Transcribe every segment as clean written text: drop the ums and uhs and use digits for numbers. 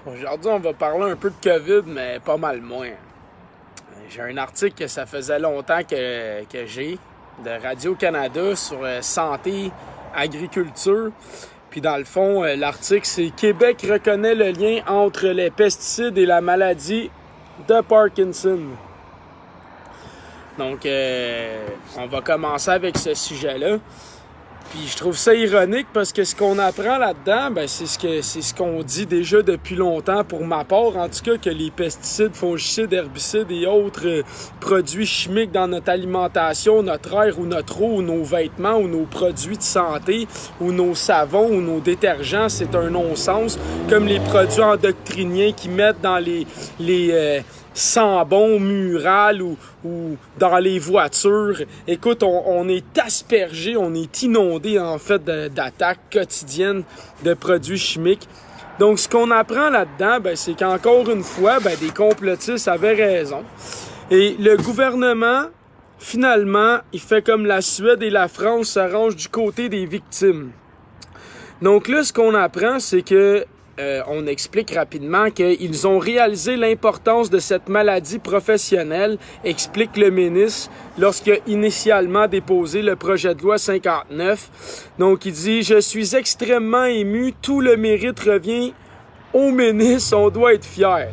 Aujourd'hui, on va parler un peu de COVID, mais pas mal moins. J'ai un article que ça faisait longtemps que j'ai de Radio-Canada sur santé, agriculture. Puis dans le fond, l'article, c'est « Québec reconnaît le lien entre les pesticides et la maladie de Parkinson ». Donc, on va commencer avec ce sujet-là. Puis je trouve ça ironique parce que ce qu'on apprend là-dedans, ben c'est ce qu'on dit déjà depuis longtemps pour ma part, en tout cas, que les pesticides, fongicides, herbicides et autres produits chimiques dans notre alimentation, notre air ou notre eau, ou nos vêtements, ou nos produits de santé, ou nos savons, ou nos détergents, c'est un non-sens. Comme les produits endocriniens qu'ils mettent dans les sambons murales ou dans les voitures. Écoute, on est aspergé, on est inondé en fait d'attaques quotidiennes de produits chimiques. Donc, ce qu'on apprend là-dedans, ben, c'est qu'encore une fois, ben, des complotistes avaient raison. Et le gouvernement, finalement, il fait comme la Suède et la France s'arrangent du côté des victimes. Donc là, ce qu'on apprend, c'est que on explique rapidement qu'ils ont réalisé l'importance de cette maladie professionnelle, explique le ministre lorsqu'il a initialement déposé le projet de loi 59. Donc, il dit « Je suis extrêmement ému, tout le mérite revient au ministre, on doit être fier. »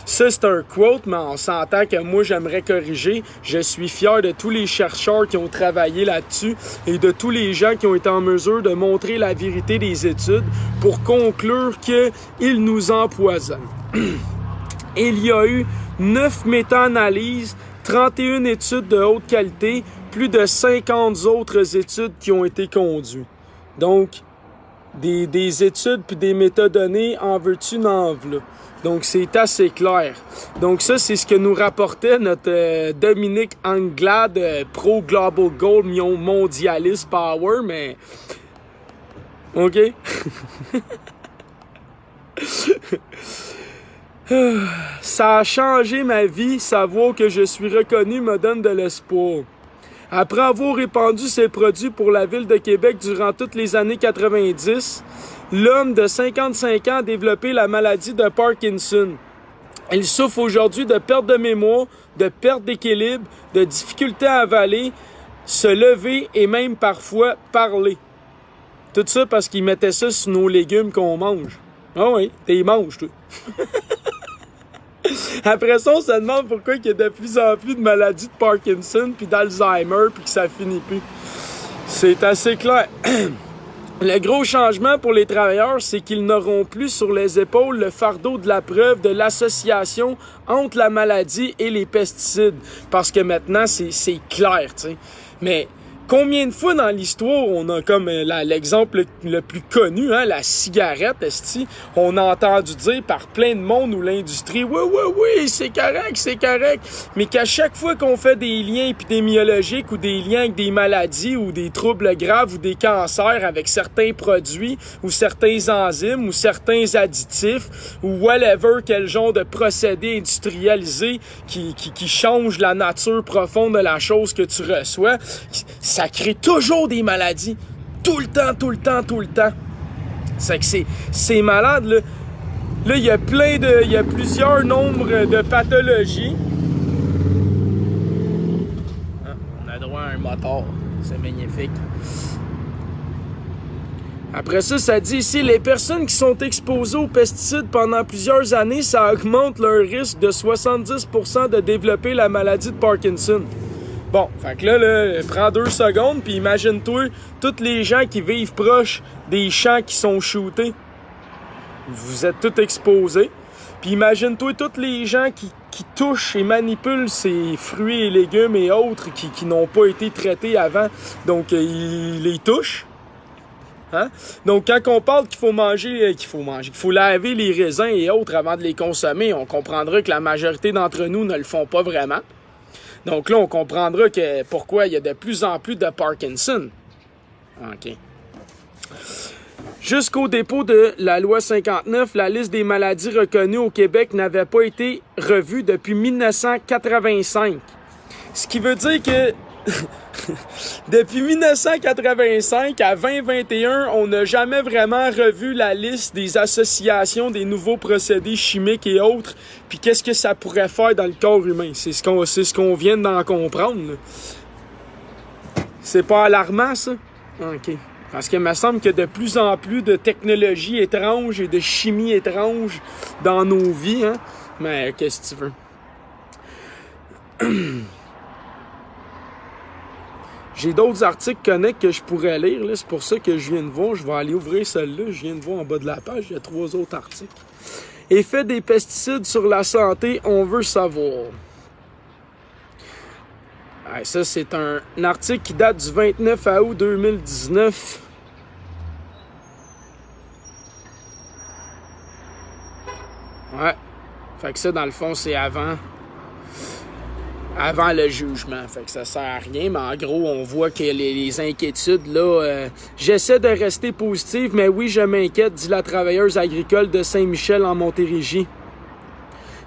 Ça, c'est un quote, mais on s'entend que moi, j'aimerais corriger. Je suis fier de tous les chercheurs qui ont travaillé là-dessus et de tous les gens qui ont été en mesure de montrer la vérité des études pour conclure qu'ils nous empoisonnent. Il y a eu 9 méta-analyses, 31 études de haute qualité, plus de 50 autres études qui ont été conduites. Donc, des études puis des métadonnées en veux-tu n'en v'là. Donc, c'est assez clair. Donc, ça, c'est ce que nous rapportait notre Dominique Anglade, pro Global Gold, mondialiste power, mais... OK? Ça a changé ma vie, savoir que je suis reconnu me donne de l'espoir. Après avoir répandu ses produits pour la ville de Québec durant toutes les années 90, l'homme de 55 ans a développé la maladie de Parkinson. Il souffre aujourd'hui de perte de mémoire, de perte d'équilibre, de difficulté à avaler, se lever et même parfois parler. Tout ça parce qu'il mettait ça sur nos légumes qu'on mange. Ah oui, t'es manges, toi. Après ça, on se demande pourquoi il y a de plus en plus de maladies de Parkinson puis d'Alzheimer puis que ça finit plus. C'est assez clair. Le gros changement pour les travailleurs, c'est qu'ils n'auront plus sur les épaules le fardeau de la preuve de l'association entre la maladie et les pesticides. Parce que maintenant, c'est clair, tu sais. Mais combien de fois dans l'histoire, on a comme l'exemple le plus connu, hein, la cigarette, esti, on a entendu dire par plein de monde ou l'industrie, oui, c'est correct, mais qu'à chaque fois qu'on fait des liens épidémiologiques ou des liens avec des maladies ou des troubles graves ou des cancers avec certains produits ou certains enzymes ou certains additifs ou whatever, quel genre de procédé industrialisé qui change la nature profonde de la chose que tu reçois, ça crée toujours des maladies. Tout le temps. C'est que c'est malade, là. Là, il y a plusieurs nombres de pathologies. Ah, on a droit à un moteur. C'est magnifique. Après ça, ça dit ici, les personnes qui sont exposées aux pesticides pendant plusieurs années, ça augmente leur risque de 70% de développer la maladie de Parkinson. Bon, fait que là, prends 2 secondes, puis imagine-toi tous les gens qui vivent proches des champs qui sont shootés. Vous êtes tous exposés. Puis imagine-toi tous les gens qui touchent et manipulent ces fruits et légumes et autres qui n'ont pas été traités avant. Donc, ils les touchent. Hein? Donc, quand on parle qu'il faut laver les raisins et autres avant de les consommer, on comprendra que la majorité d'entre nous ne le font pas vraiment. Donc là, on comprendra pourquoi il y a de plus en plus de Parkinson. OK. Jusqu'au dépôt de la loi 59, la liste des maladies reconnues au Québec n'avait pas été revue depuis 1985. Ce qui veut dire que Depuis 1985 à 2021, on n'a jamais vraiment revu la liste des associations des nouveaux procédés chimiques et autres, puis qu'est-ce que ça pourrait faire dans le corps humain. C'est ce qu'on vient d'en comprendre, là. C'est pas alarmant, ça? OK. Parce qu'il me semble que de plus en plus de technologies étranges et de chimie étrange dans nos vies, hein? Mais qu'est-ce que tu veux? J'ai d'autres articles connectés que je pourrais lire, là. C'est pour ça que je viens de voir. Je vais aller ouvrir celui-là. Je viens de voir en bas de la page, il y a 3 autres articles. Effet des pesticides sur la santé, on veut savoir. Ouais, ça, c'est un article qui date du 29 août 2019. Ouais. Fait que ça, dans le fond, c'est avant le jugement. Fait que ça sert à rien, mais en gros, on voit que les inquiétudes, là... j'essaie de rester positive, mais oui, je m'inquiète, dit la travailleuse agricole de Saint-Michel en Montérégie.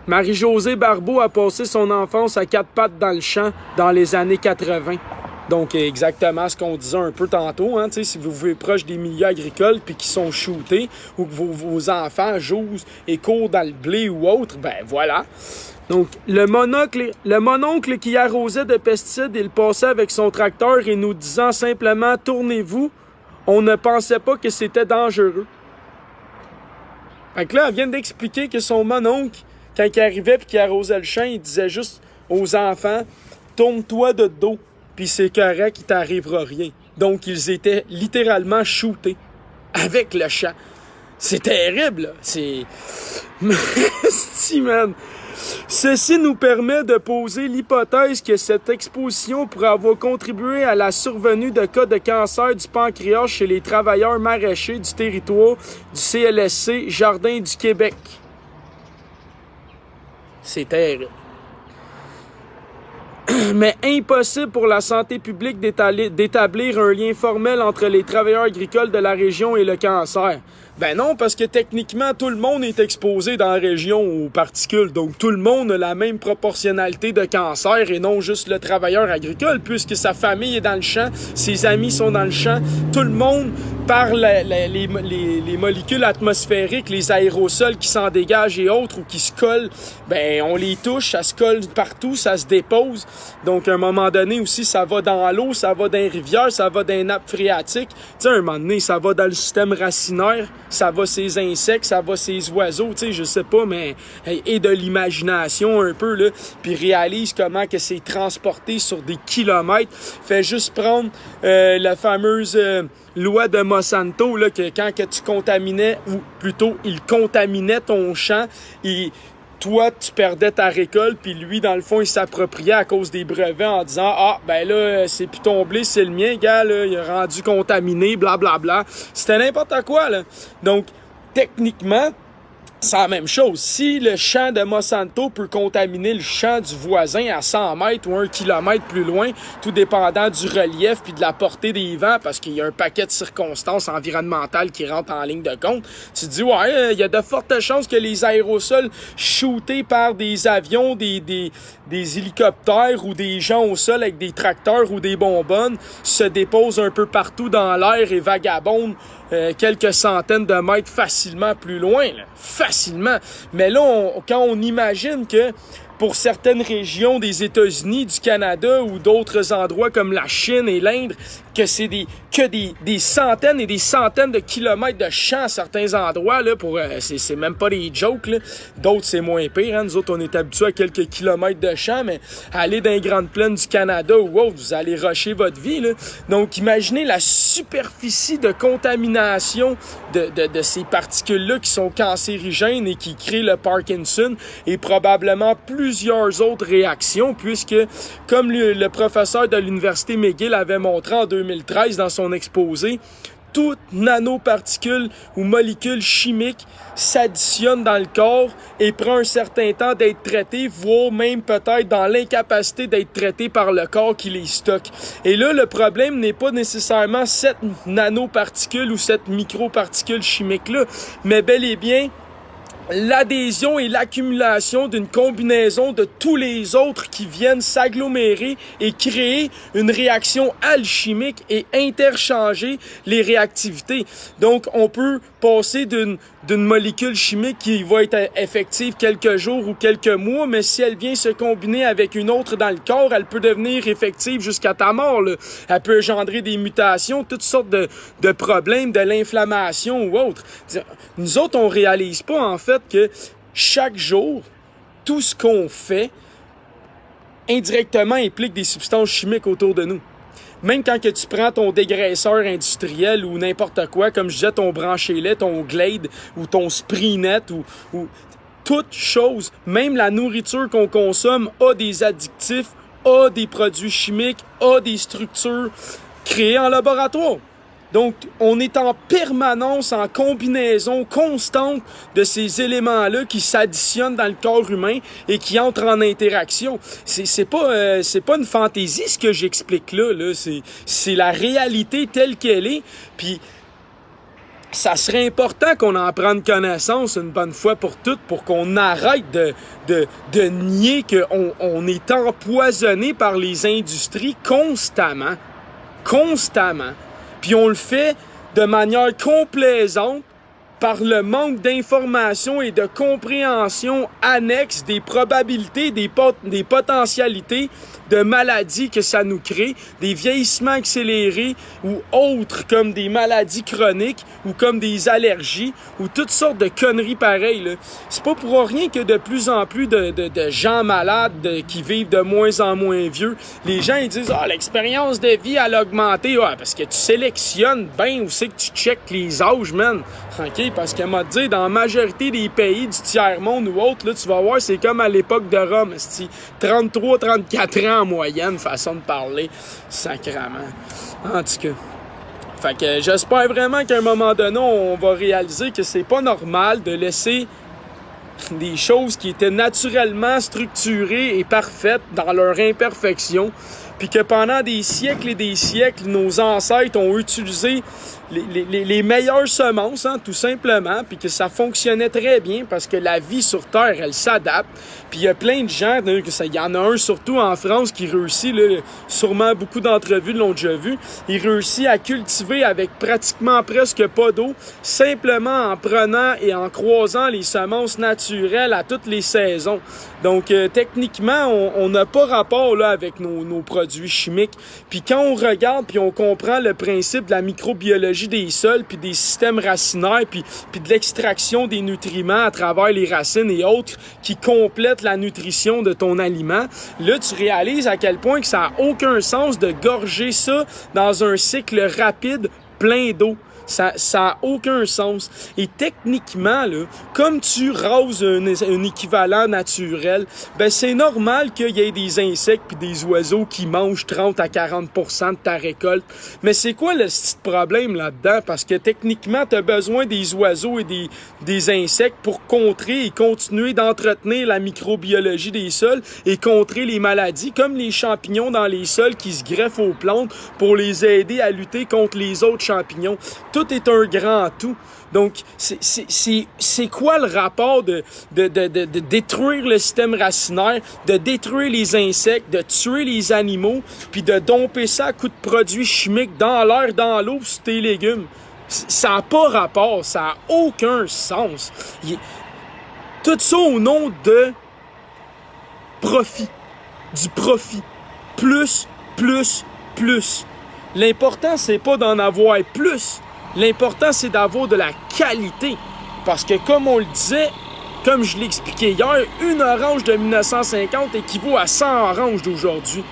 Marie-Josée Barbeau a passé son enfance à 4 pattes dans le champ dans les années 80. Donc, exactement ce qu'on disait un peu tantôt, hein, si vous vivez proche des milieux agricoles puis qui sont shootés ou que vos enfants jouent et courent dans le blé ou autre, ben voilà. Donc, le mononcle qui arrosait de pesticides, il passait avec son tracteur et nous disant simplement « Tournez-vous », on ne pensait pas que c'était dangereux. Fait que là, elle vient d'expliquer que son mononcle, quand il arrivait et qu'il arrosait le champ, il disait juste aux enfants « Tourne-toi de dos, puis c'est correct, il t'arrivera rien. » Donc, ils étaient littéralement shootés avec le champ. C'est terrible, là. C'est... Si, man. Ceci nous permet de poser l'hypothèse que cette exposition pourrait avoir contribué à la survenue de cas de cancer du pancréas chez les travailleurs maraîchers du territoire du CLSC Jardin du Québec. C'est terrible. Mais impossible pour la santé publique d'établir un lien formel entre les travailleurs agricoles de la région et le cancer. Ben non, parce que techniquement, tout le monde est exposé dans la région aux particules. Donc, tout le monde a la même proportionnalité de cancer et non juste le travailleur agricole, puisque sa famille est dans le champ, ses amis sont dans le champ. Tout le monde, par les molécules atmosphériques, les aérosols qui s'en dégagent et autres ou qui se collent, ben on les touche, ça se colle partout, ça se dépose. Donc, à un moment donné aussi, ça va dans l'eau, ça va dans les rivières, ça va dans les nappes phréatiques. Tu sais, à un moment donné, ça va dans le système racinaire, ça va ces insectes, ça va ces oiseaux, tu sais, je sais pas, mais... Et de l'imagination un peu, là, puis réalise comment que c'est transporté sur des kilomètres. Fait juste prendre la fameuse... loi de Monsanto, là, que quand que tu contaminais, ou plutôt, il contaminait ton champ, toi, tu perdais ta récolte, puis lui, dans le fond, il s'appropriait à cause des brevets en disant « Ah, ben là, c'est plus ton blé, c'est le mien, gars, là, il est rendu contaminé, blablabla. » C'était n'importe quoi, là. Donc, techniquement, c'est la même chose. Si le champ de Monsanto peut contaminer le champ du voisin à 100 mètres ou 1 kilomètre plus loin, tout dépendant du relief puis de la portée des vents, parce qu'il y a un paquet de circonstances environnementales qui rentrent en ligne de compte, tu te dis, ouais, il y a de fortes chances que les aérosols shootés par des avions, des hélicoptères ou des gens au sol avec des tracteurs ou des bonbonnes se déposent un peu partout dans l'air et vagabondent quelques centaines de mètres facilement plus loin, là. Facilement. Mais là, quand on imagine que pour certaines régions des États-Unis, du Canada ou d'autres endroits comme la Chine et l'Inde, que c'est des centaines et des centaines de kilomètres de champs à certains endroits, là, pour c'est même pas des jokes, là. D'autres, c'est moins pire, hein. Nous autres, on est habitués à quelques kilomètres de champs, mais aller dans les grandes plaines du Canada ou autre, vous allez rusher votre vie, là. Donc, imaginez la superficie de contamination de ces particules-là qui sont cancérigènes et qui créent le Parkinson et probablement plusieurs autres réactions, puisque, comme le professeur de l'Université McGill avait montré en 2013 dans son exposé, toute nanoparticule ou molécule chimique s'additionne dans le corps et prend un certain temps d'être traité, voire même peut-être dans l'incapacité d'être traité par le corps qui les stocke. Et là, le problème n'est pas nécessairement cette nanoparticule ou cette microparticule chimique-là, mais bel et bien l'adhésion et l'accumulation d'une combinaison de tous les autres qui viennent s'agglomérer et créer une réaction alchimique et interchanger les réactivités. Donc, on peut passer d'une molécule chimique qui va être effective quelques jours ou quelques mois, mais si elle vient se combiner avec une autre dans le corps, elle peut devenir effective jusqu'à ta mort, là. Elle peut engendrer des mutations, toutes sortes de problèmes, de l'inflammation ou autre. Nous autres, on réalise pas, en fait, que chaque jour, tout ce qu'on fait indirectement implique des substances chimiques autour de nous. Même quand que tu prends ton dégraisseur industriel ou n'importe quoi, comme je disais, ton branchet-lait, ton Glade ou ton Sprinet ou toute chose, même la nourriture qu'on consomme a des additifs, a des produits chimiques, a des structures créées en laboratoire. Donc, on est en permanence, en combinaison constante de ces éléments-là qui s'additionnent dans le corps humain et qui entrent en interaction. C'est pas une fantaisie ce que j'explique là. C'est la réalité telle qu'elle est. Puis, ça serait important qu'on en prenne connaissance une bonne fois pour toutes pour qu'on arrête de nier qu'on est empoisonné par les industries constamment. Constamment. Puis on le fait de manière complaisante par le manque d'information et de compréhension annexe des probabilités, des potentialités de maladies que ça nous crée, des vieillissements accélérés ou autres comme des maladies chroniques ou comme des allergies ou toutes sortes de conneries pareilles, là. C'est pas pour rien que de plus en plus de gens malades qui vivent de moins en moins vieux. Les gens ils disent « Ah, l'expérience de vie, elle a augmenté. » Ouais, parce que tu sélectionnes bien où c'est que tu checkes les âges, man. OK? Parce qu'elle m'a dit, dans la majorité des pays du tiers-monde ou autre, là, tu vas voir, c'est comme à l'époque de Rome, 33-34 ans en moyenne, façon de parler, sacrément. En tout cas. Fait que j'espère vraiment qu'à un moment donné, on va réaliser que c'est pas normal de laisser des choses qui étaient naturellement structurées et parfaites dans leur imperfection, puis que pendant des siècles et des siècles, nos ancêtres ont utilisé les meilleures semences, hein, tout simplement, puis que ça fonctionnait très bien parce que la vie sur Terre, elle s'adapte. Puis il y a plein de gens, il y en a un surtout en France qui réussit, là, sûrement beaucoup d'entrevues l'ont déjà vu, il réussit à cultiver avec pratiquement presque pas d'eau, simplement en prenant et en croisant les semences naturelles à toutes les saisons. Donc techniquement, on n'a pas rapport là avec nos produits chimiques. Puis quand on regarde puis on comprend le principe de la microbiologie des sols puis des systèmes racinaires puis de l'extraction des nutriments à travers les racines et autres qui complètent la nutrition de ton aliment, là tu réalises à quel point que ça n'a aucun sens de gorger ça dans un cycle rapide plein d'eau. Ça a aucun sens. Et techniquement, là, comme tu rases un équivalent naturel, ben c'est normal qu'il y ait des insectes puis des oiseaux qui mangent 30 à 40% de ta récolte. Mais c'est quoi le petit problème là-dedans? Parce que techniquement, tu as besoin des oiseaux et des insectes pour contrer et continuer d'entretenir la microbiologie des sols et contrer les maladies, comme les champignons dans les sols qui se greffent aux plantes pour les aider à lutter contre les autres champignons. Tout est un grand tout. Donc, c'est quoi le rapport de détruire le système racinaire, de détruire les insectes, de tuer les animaux, puis de domper ça à coups de produits chimiques dans l'air, dans l'eau, sur tes légumes? Ça n'a pas rapport, ça n'a aucun sens. Tout ça au nom de profit. Du profit. Plus. L'important, c'est pas d'en avoir plus. L'important, c'est d'avoir de la qualité. Parce que, comme on le disait, comme je l'expliquais hier, une orange de 1950 équivaut à 100 oranges d'aujourd'hui.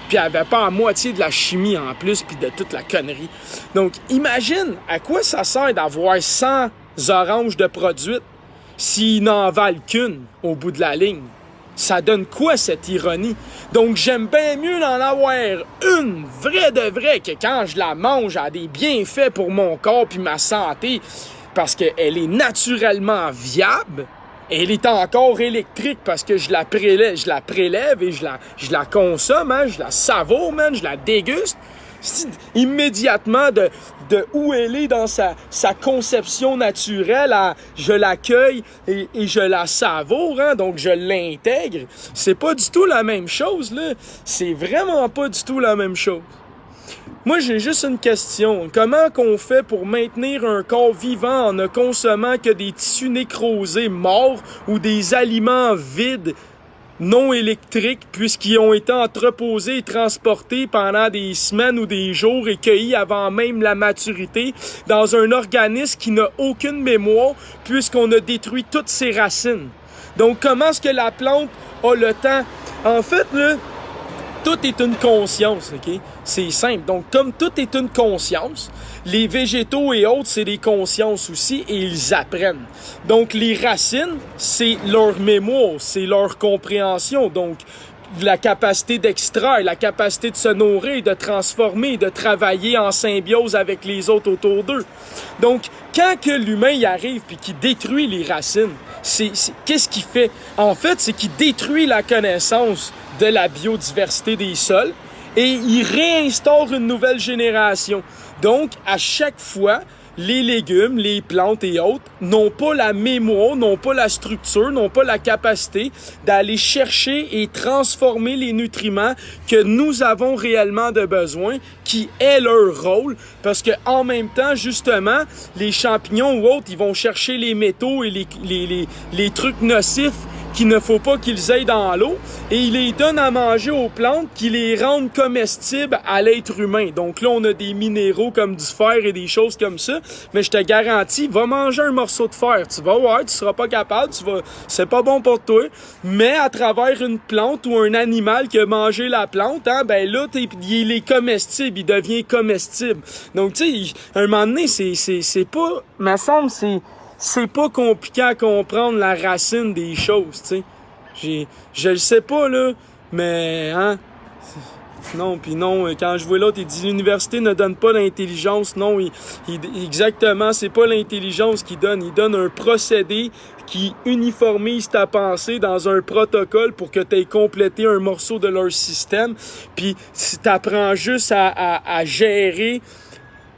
Puis elle avait pas à moitié de la chimie en plus, puis de toute la connerie. Donc, imagine à quoi ça sert d'avoir 100 oranges de produites s'ils n'en valent qu'une au bout de la ligne. Ça donne quoi, cette ironie? Donc, j'aime bien mieux d'en avoir une vraie de vraie que quand je la mange, elle a des bienfaits pour mon corps puis ma santé parce qu'elle est naturellement viable. Elle est encore électrique parce que je la prélève et je la consomme, hein, je la savoure, man, je la déguste. immédiatement de où elle est dans sa conception naturelle, je l'accueille et je la savoure, hein, donc je l'intègre. C'est pas du tout la même chose, là. C'est vraiment pas du tout la même chose. Moi, j'ai juste une question. Comment qu'on fait pour maintenir un corps vivant en ne consommant que des tissus nécrosés morts ou des aliments vides non électriques puisqu'ils ont été entreposés et transportés pendant des semaines ou des jours et cueillis avant même la maturité dans un organisme qui n'a aucune mémoire puisqu'on a détruit toutes ses racines? Donc, comment est-ce que la plante a le temps? En fait, là, tout est une conscience, OK? C'est simple. Donc, comme tout est une conscience, les végétaux et autres, c'est des consciences aussi et ils apprennent. Donc, les racines, c'est leur mémoire, c'est leur compréhension. Donc, la capacité d'extraire, la capacité de se nourrir, de transformer, de travailler en symbiose avec les autres autour d'eux. Donc, quand que l'humain y arrive puis qu'il détruit les racines, qu'est-ce qu'il fait? En fait, c'est qu'il détruit la connaissance de la biodiversité des sols et il réinstaure une nouvelle génération. Donc, à chaque fois, les légumes, les plantes et autres n'ont pas la mémoire, n'ont pas la structure, n'ont pas la capacité d'aller chercher et transformer les nutriments que nous avons réellement de besoin, qui est leur rôle, parce que en même temps, justement, les champignons ou autres, ils vont chercher les métaux et les trucs nocifs qu'il ne faut pas qu'ils aillent dans l'eau et ils les donnent à manger aux plantes qui les rendent comestibles à l'être humain. Donc là, on a des minéraux comme du fer et des choses comme ça, mais je te garantis, va manger un morceau de fer. Tu vas voir, tu seras pas capable, c'est pas bon pour toi, mais à travers une plante ou un animal qui a mangé la plante, hein, ben là, il est comestible, il devient comestible. Donc, tu sais, un moment donné, c'est pas, me semble, c'est pas compliqué à comprendre la racine des choses, tu sais. Je le sais pas, là, mais, hein, non, puis non, quand je vois l'autre, il dit l'université ne donne pas l'intelligence. Non, exactement, c'est pas l'intelligence qu'il donne. Il donne un procédé qui uniformise ta pensée dans un protocole pour que tu aies complété un morceau de leur système. Puis si t'apprends juste à gérer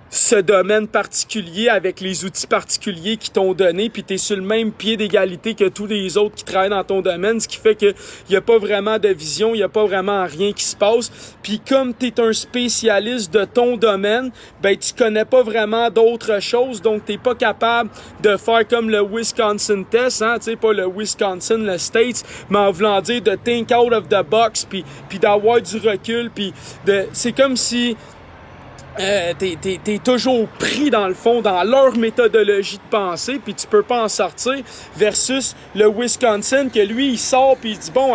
ce domaine particulier avec les outils particuliers qui t'ont donné, puis t'es sur le même pied d'égalité que tous les autres qui travaillent dans ton domaine, ce qui fait que y a pas vraiment de vision, y a pas vraiment rien qui se passe. Puis comme t'es un spécialiste de ton domaine, ben tu connais pas vraiment d'autres choses, donc t'es pas capable de faire comme le Wisconsin test, hein, tu sais, pas le Wisconsin, le States, mais en voulant dire de think out of the box, puis d'avoir du recul, puis c'est comme si t'es toujours pris dans le fond dans leur méthodologie de pensée puis tu peux pas en sortir versus le Wisconsin que lui il sort puis il dit bon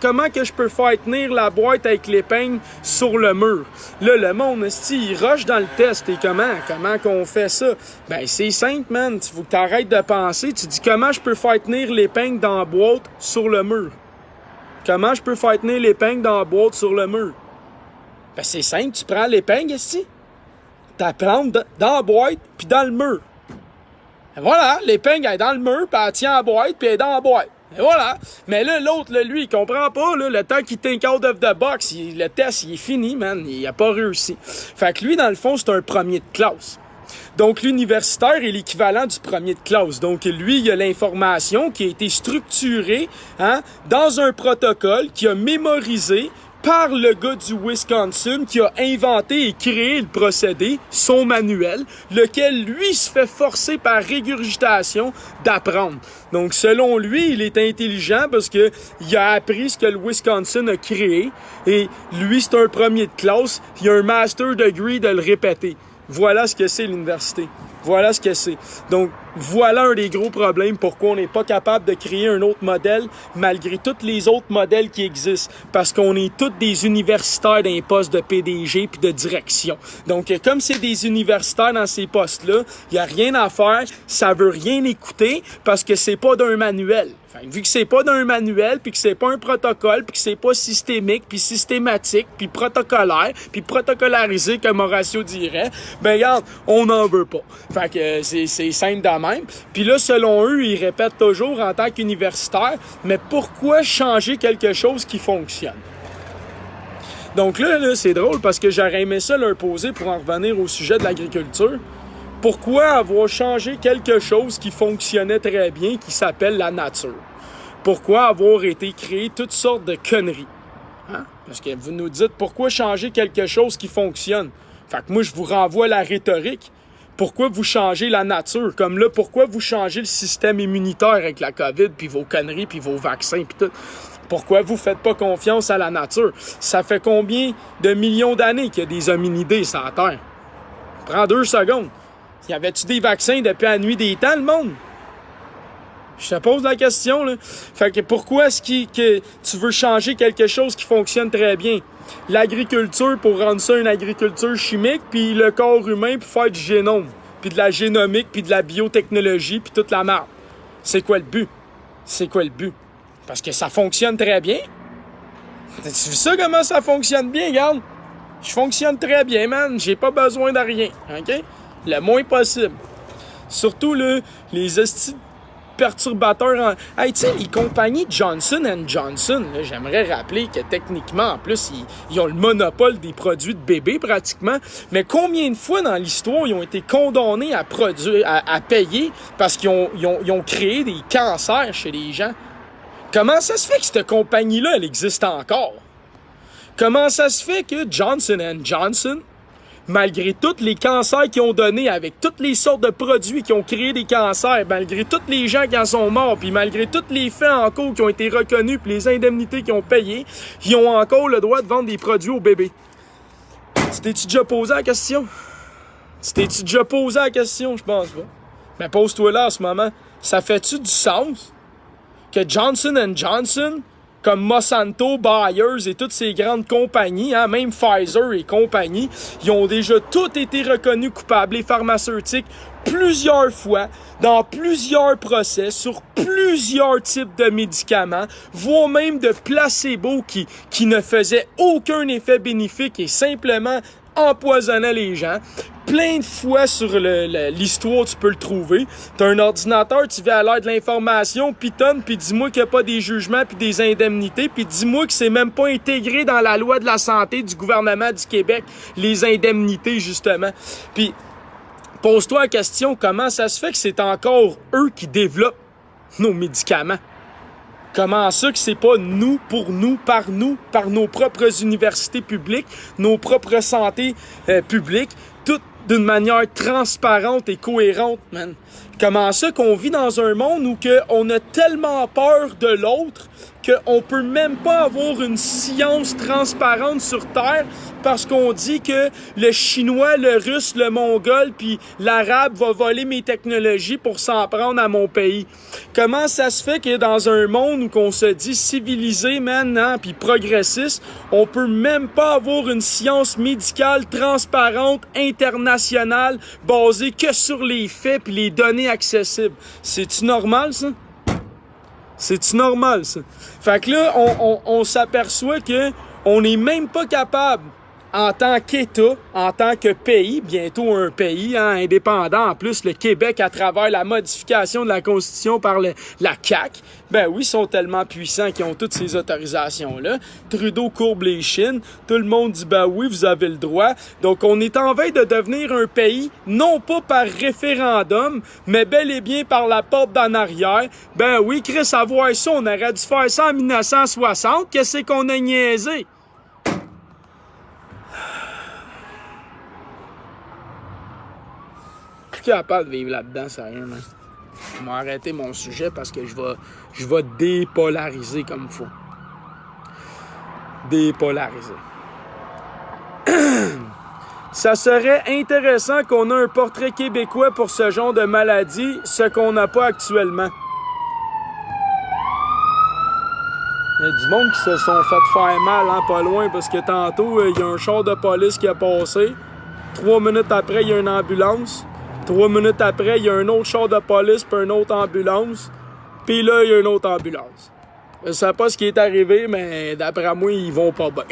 comment que je peux faire tenir la boîte avec l'épingle sur le mur. Là le monde il rush dans le test et comment qu'on fait ça? Ben c'est simple man, il faut que t'arrêtes de penser, tu dis comment je peux faire tenir l'épingle dans la boîte sur le mur? Comment je peux faire tenir l'épingle dans la boîte sur le mur? Ben c'est simple, tu prends l'épingle ici, ta plante dans la boîte, puis dans le mur. Et voilà, l'épingle elle est dans le mur, puis elle tient la boîte, puis elle est dans la boîte. Et voilà. Mais là, l'autre, là, lui, il comprend pas, là, le temps qu'il think out of the box, le test, il est fini, man, il a pas réussi. Fait que lui, dans le fond, c'est un premier de classe. Donc, l'universitaire est l'équivalent du premier de classe. Donc, lui, il a l'information qui a été structurée hein, dans un protocole, qui a mémorisé par le gars du Wisconsin qui a inventé et créé le procédé, son manuel, lequel, lui, se fait forcer par régurgitation d'apprendre. Donc, selon lui, il est intelligent parce que il a appris ce que le Wisconsin a créé et lui, c'est un premier de classe, il a un master degree de le répéter. Voilà ce que c'est l'université. Voilà ce que c'est. Donc, voilà un des gros problèmes pourquoi on n'est pas capable de créer un autre modèle malgré tous les autres modèles qui existent. Parce qu'on est tous des universitaires dans les postes de PDG puis de direction. Donc, comme c'est des universitaires dans ces postes-là, il n'y a rien à faire, ça veut rien écouter parce que c'est pas d'un manuel. Vu que c'est pas d'un manuel, puis que c'est pas un protocole, puis que c'est pas systémique, puis systématique, puis protocolaire, puis protocolarisé, comme Horatio dirait, ben regarde, on n'en veut pas. Fait que c'est simple de même. Puis là, selon eux, ils répètent toujours en tant qu'universitaire, mais pourquoi changer quelque chose qui fonctionne? Donc là, c'est drôle parce que j'aurais aimé ça leur poser pour en revenir au sujet de l'agriculture. Pourquoi avoir changé quelque chose qui fonctionnait très bien, qui s'appelle la nature? Pourquoi avoir été créé toutes sortes de conneries? Hein? Parce que vous nous dites, pourquoi changer quelque chose qui fonctionne? Fait que moi, je vous renvoie à la rhétorique. Pourquoi vous changez la nature? Comme là, pourquoi vous changez le système immunitaire avec la COVID, puis vos conneries, puis vos vaccins, puis tout? Pourquoi vous faites pas confiance à la nature? Ça fait combien de millions d'années qu'il y a des hominidés sur la Terre? Prends 2 secondes. Y avait-tu des vaccins depuis la nuit des temps, le monde? Je te pose la question, là. Fait que pourquoi est-ce que tu veux changer quelque chose qui fonctionne très bien? L'agriculture pour rendre ça une agriculture chimique, puis le corps humain pour faire du génome, puis de la génomique, puis de la biotechnologie, puis toute la merde. C'est quoi le but? C'est quoi le but? Parce que ça fonctionne très bien. Tu vu ça comment ça fonctionne bien, regarde? Je fonctionne très bien, man. J'ai pas besoin de rien, OK? Le moins possible. Surtout, là, les estis perturbateurs. Hey, tu sais, les compagnies Johnson & Johnson, là, j'aimerais rappeler que techniquement, en plus, ils ont le monopole des produits de bébé pratiquement. Mais combien de fois dans l'histoire ils ont été condamnés à payer parce qu'ils ont créé des cancers chez les gens? Comment ça se fait que cette compagnie-là, elle existe encore? Comment ça se fait que Johnson & Johnson, malgré tous les cancers qu'ils ont donnés, avec toutes les sortes de produits qui ont créé des cancers, malgré tous les gens qui en sont morts, puis malgré tous les faits en cours qui ont été reconnus, puis les indemnités qu'ils ont payées, ils ont encore le droit de vendre des produits aux bébés? Tu t'es-tu déjà posé la question? Tu t'es-tu déjà posé la question? Je pense pas. Mais pose-toi là en ce moment. Ça fait-tu du sens que Johnson & Johnson, comme Monsanto, Bayer et toutes ces grandes compagnies, hein, même Pfizer et compagnie, ils ont déjà tous été reconnus coupables, les pharmaceutiques, plusieurs fois, dans plusieurs procès, sur plusieurs types de médicaments, voire même de placebo qui ne faisaient aucun effet bénéfique et simplement empoisonnait les gens. Plein de fois sur l'histoire, tu peux le trouver. T'as un ordinateur, tu vas à l'ère de l'information, Python, puis dis-moi qu'il n'y a pas des jugements puis des indemnités, puis dis-moi que c'est même pas intégré dans la loi de la santé du gouvernement du Québec, les indemnités, justement. Puis, pose-toi la question, comment ça se fait que c'est encore eux qui développent nos médicaments? Comment ça que c'est pas nous, par nos propres universités publiques, nos propres santé publiques, toutes d'une manière transparente et cohérente, man? Comment ça qu'on vit dans un monde où on a tellement peur de l'autre qu'on peut même pas avoir une science transparente sur Terre parce qu'on dit que le chinois, le russe, le mongol puis l'arabe va voler mes technologies pour s'en prendre à mon pays? Comment ça se fait que dans un monde où on se dit civilisé, man, hein, puis progressiste, on peut même pas avoir une science médicale transparente, internationale, basée que sur les faits puis les données accessibles? C'est-tu normal, ça? C'est-tu normal, ça? Fait que là, on s'aperçoit que on n'est même pas capable, en tant qu'État, en tant que pays, bientôt un pays indépendant, en plus le Québec à travers la modification de la Constitution par la CAQ, ben oui, ils sont tellement puissants qu'ils ont toutes ces autorisations-là. Trudeau courbe les chines, tout le monde dit ben oui, vous avez le droit. Donc on est en veille de devenir un pays, non pas par référendum, mais bel et bien par la porte d'en arrière. Ben oui, Chris, avoir ça, on aurait dû faire ça en 1960, qu'est-ce qu'on a niaisé? Je suis capable de vivre là-dedans, sérieusement. Je vais arrêter mon sujet parce que je vais dépolariser comme il faut. Dépolariser. Ça serait intéressant qu'on ait un portrait québécois pour ce genre de maladie, ce qu'on n'a pas actuellement. Il y a du monde qui se sont fait faire mal, hein, pas loin, parce que tantôt, il y a un char de police qui a passé. 3 minutes après, il y a une ambulance. 3 minutes après, il y a un autre char de police puis une autre ambulance. Puis là, il y a une autre ambulance. Je sais pas ce qui est arrivé, mais d'après moi, ils vont pas bien.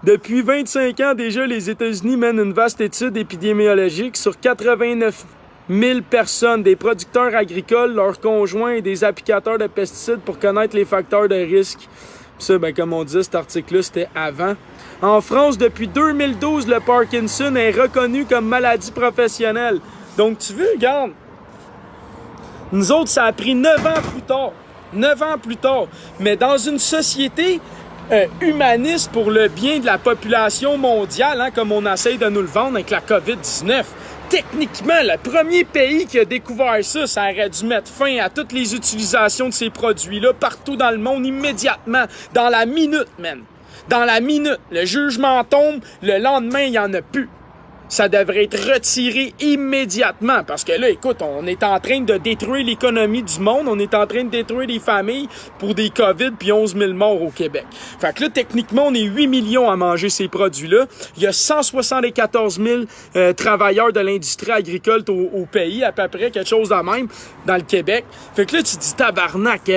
Depuis 25 ans déjà, les États-Unis mènent une vaste étude épidémiologique sur 89 1000 personnes, des producteurs agricoles, leurs conjoints et des applicateurs de pesticides pour connaître les facteurs de risque. Puis ça, ben, comme on dit, cet article-là, c'était avant. En France, depuis 2012, le Parkinson est reconnu comme maladie professionnelle. Donc, tu veux, regarde, nous autres, ça a pris 9 ans plus tard. 9 ans plus tard. Mais dans une société humaniste pour le bien de la population mondiale, hein, comme on essaye de nous le vendre avec la COVID-19, techniquement, le premier pays qui a découvert ça, ça aurait dû mettre fin à toutes les utilisations de ces produits-là partout dans le monde immédiatement, dans la minute, man. Dans la minute. Le jugement tombe, le lendemain, il n'y en a plus. Ça devrait être retiré immédiatement parce que là, écoute, on est en train de détruire l'économie du monde, on est en train de détruire les familles pour des COVID puis 11 000 morts au Québec. Fait que là, techniquement, on est 8 millions à manger ces produits-là. Il y a 174 000 travailleurs de l'industrie agricole au pays, à peu près, quelque chose de même, dans le Québec. Fait que là, tu dis, tabarnak,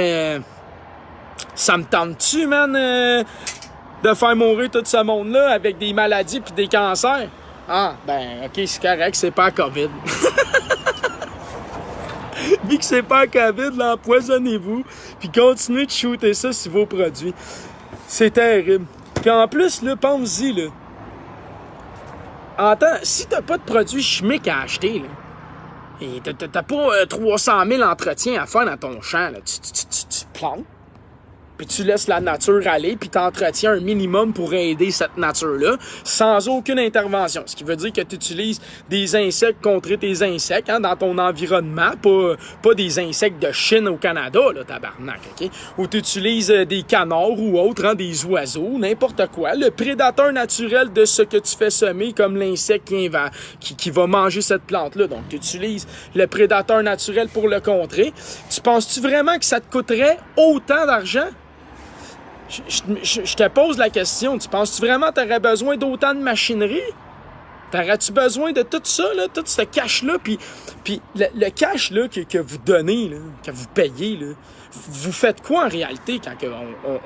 ça me tente-tu, man, de faire mourir tout ce monde-là avec des maladies puis des cancers? Ah, ben, OK, c'est correct, c'est pas la COVID. Vu que c'est pas la COVID, là, empoisonnez-vous, puis continuez de shooter ça sur vos produits. C'est terrible. Puis en plus, là, pense-y, là. Attends, si t'as pas de produits chimiques à acheter, là, et t'as pas 300 000 entretiens à faire dans ton champ, là, tu plantes, puis tu laisses la nature aller, puis tu entretiens un minimum pour aider cette nature-là, sans aucune intervention. Ce qui veut dire que tu utilises des insectes contre tes insectes, hein, dans ton environnement, pas des insectes de Chine au Canada, là, tabarnak, OK? Ou tu utilises des canards ou autres, hein, des oiseaux, n'importe quoi. Le prédateur naturel de ce que tu fais semer, comme l'insecte qui va manger cette plante-là. Donc, tu utilises le prédateur naturel pour le contrer. Tu penses-tu vraiment que ça te coûterait autant d'argent? Je te pose la question, tu penses-tu vraiment que tu aurais besoin d'autant de machinerie? T'aurais-tu besoin de tout ça, là, tout ce cash-là? Puis le cash là, que vous donnez, là, que vous payez, là, vous faites quoi en réalité quand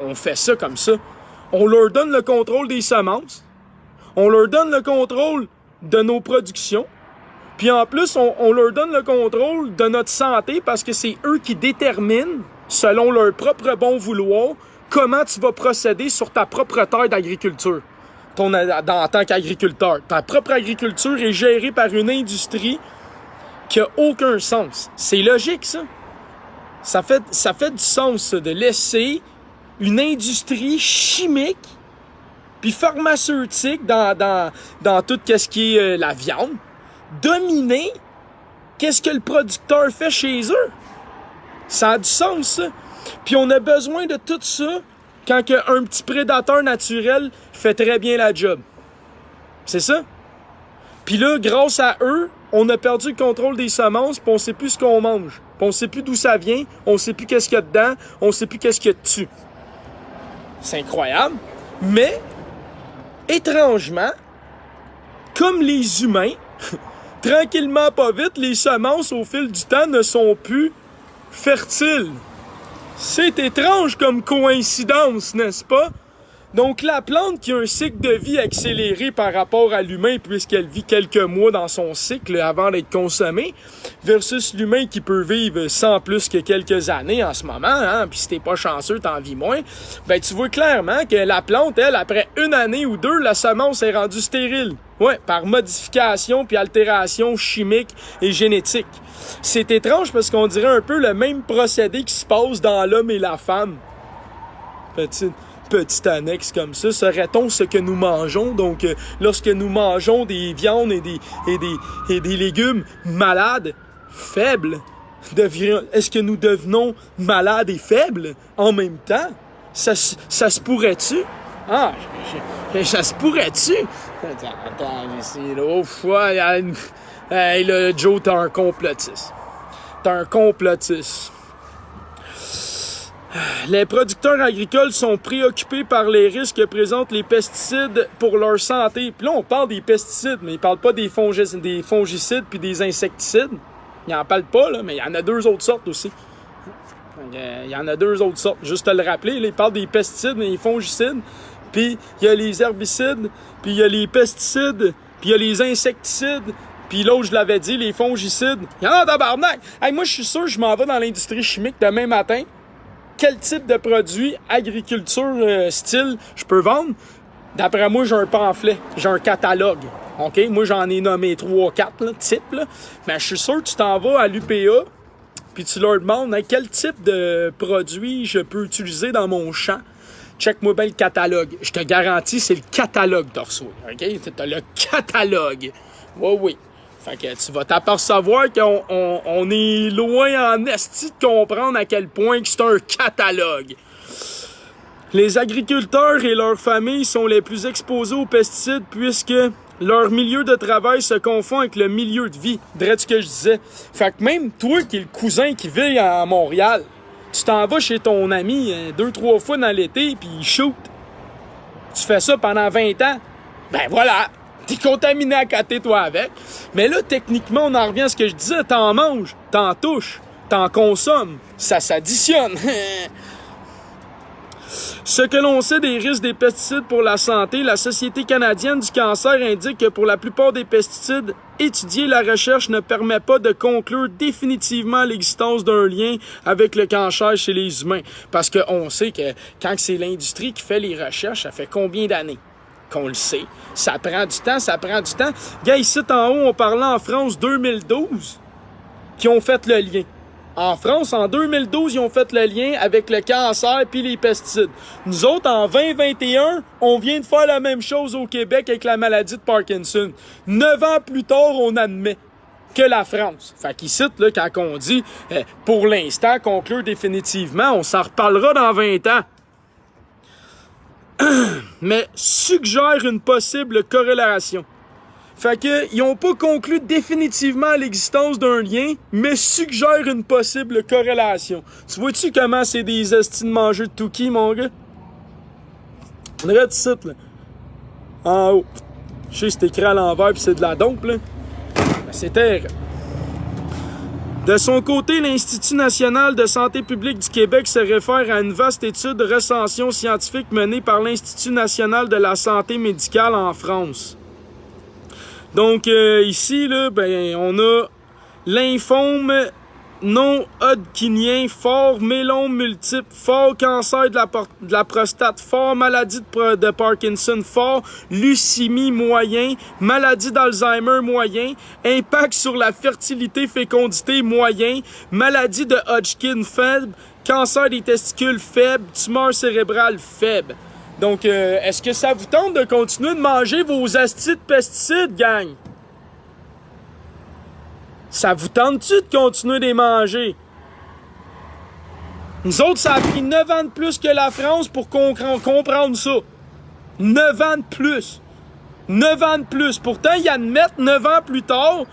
on fait ça comme ça? On leur donne le contrôle des semences, on leur donne le contrôle de nos productions, puis en plus, on leur donne le contrôle de notre santé parce que c'est eux qui déterminent, selon leur propre bon vouloir, comment tu vas procéder sur ta propre terre d'agriculture en tant qu'agriculteur. Ta propre agriculture est gérée par une industrie qui a aucun sens. C'est logique, ça. Ça fait du sens, ça, de laisser une industrie chimique puis pharmaceutique dans tout ce qui est la viande dominer qu'est-ce que le producteur fait chez eux. Ça a du sens, ça. Puis on a besoin de tout ça quand un petit prédateur naturel fait très bien la job. C'est ça? Puis là, grâce à eux, on a perdu le contrôle des semences, puis on sait plus ce qu'on mange. Puis on sait plus d'où ça vient, on sait plus qu'est-ce qu'il y a dedans, on sait plus qu'est-ce qu'il y a dessus. C'est incroyable. Mais, étrangement, comme les humains, tranquillement pas vite, les semences au fil du temps ne sont plus fertiles. C'est étrange comme coïncidence, n'est-ce pas? Donc la plante qui a un cycle de vie accéléré par rapport à l'humain puisqu'elle vit quelques mois dans son cycle avant d'être consommée versus l'humain qui peut vivre sans plus que quelques années en ce moment, hein, puis si t'es pas chanceux, t'en vis moins, ben tu vois clairement que la plante, elle, après une année ou deux, la semence est rendue stérile. Ouais, par modification puis altération chimique et génétique. C'est étrange parce qu'on dirait un peu le même procédé qui se passe dans l'homme et la femme. Petite annexe comme ça, serait-on ce que nous mangeons? Donc, lorsque nous mangeons des viandes et des légumes malades, faibles, est-ce que nous devenons malades et faibles en même temps? Ça se pourrait-tu? Ah, ça se pourrait-tu? Attends, c'est là, hey, là, Joe, t'es un complotiste. T'es un complotiste. Les producteurs agricoles sont préoccupés par les risques que présentent les pesticides pour leur santé. Puis là, on parle des pesticides, mais ils parlent pas des fongicides puis des insecticides. Ils en parlent pas, là, mais il y en a deux autres sortes aussi. Il y en a deux autres sortes. Juste te le rappeler, là, ils parlent des pesticides et des fongicides. Puis il y a les herbicides, puis il y a les pesticides, puis il y a les insecticides, puis Puis l'autre, je l'avais dit, les fongicides, il y en a en tabarnak. Hey, moi, je suis sûr que je m'en vais dans l'industrie chimique demain matin. Quel type de produit agriculture style je peux vendre? D'après moi, j'ai un pamphlet, j'ai un catalogue. OK? Moi, j'en ai nommé 3-4 types. Là. Mais je suis sûr que tu t'en vas à l'UPA puis tu leur demandes quel type de produit je peux utiliser dans mon champ. Check-moi bien le catalogue. Je te garantis, c'est le catalogue d'Orso. OK? T'as le catalogue. Oui, oui. Fait que tu vas t'apercevoir qu'on est loin en esti de comprendre à quel point que c'est un catalogue. Les agriculteurs et leurs familles sont les plus exposés aux pesticides puisque leur milieu de travail se confond avec le milieu de vie. Dirais ce que je disais. Fait que même toi qui es le cousin qui vit à Montréal, tu t'en vas chez ton ami 2-3 fois dans l'été puis il shoot. Tu fais ça pendant 20 ans. Ben voilà, t'es contaminé à côté toi avec. Mais là, techniquement, on en revient à ce que je disais. T'en manges, t'en touches, t'en consommes. Ça s'additionne. Ce que l'on sait des risques des pesticides pour la santé, la Société canadienne du cancer indique que pour la plupart des pesticides étudiés, la recherche ne permet pas de conclure définitivement l'existence d'un lien avec le cancer chez les humains. Parce qu'on sait que quand c'est l'industrie qui fait les recherches, ça fait combien d'années qu'on le sait? Ça prend du temps, ça prend du temps. Gars, ici en haut, on parlait en France 2012 qui ont fait le lien. En France, en 2012, ils ont fait le lien avec le cancer puis les pesticides. Nous autres, en 2021, on vient de faire la même chose au Québec avec la maladie de Parkinson. 9 ans plus tard, on admet que la France. Fait qu'ici, là, quand on dit, pour l'instant, conclure définitivement, on s'en reparlera dans 20 ans. Mais suggère une possible corrélation. Fait que, ils ont pas conclu définitivement l'existence d'un lien, mais suggèrent une possible corrélation. Tu vois-tu comment c'est des estis de manger de Touki, mon gars? On regarde ici, là. En haut. Je sais que c'est écrit à l'envers pis c'est de la dompe, là. Ben, c'est terrible. De son côté, l'Institut national de santé publique du Québec se réfère à une vaste étude de recension scientifique menée par l'Institut national de la santé médicale en France. Donc, ici, là, ben, on a lymphome non-hodgkinien, fort myélome multiple, fort cancer de la prostate, fort maladie de Parkinson, fort leucémie moyen, maladie d'Alzheimer moyen, impact sur la fertilité, fécondité moyen, maladie de Hodgkin faible, cancer des testicules faible, tumeur cérébrale faible. Donc, est-ce que ça vous tente de continuer de manger vos astis de pesticides, gang? Ça vous tente-tu de continuer de les manger? Nous autres, ça a pris 9 ans de plus que la France pour comprendre ça. 9 ans de plus. 9 ans de plus. Pourtant, ils admettent 9 ans plus tard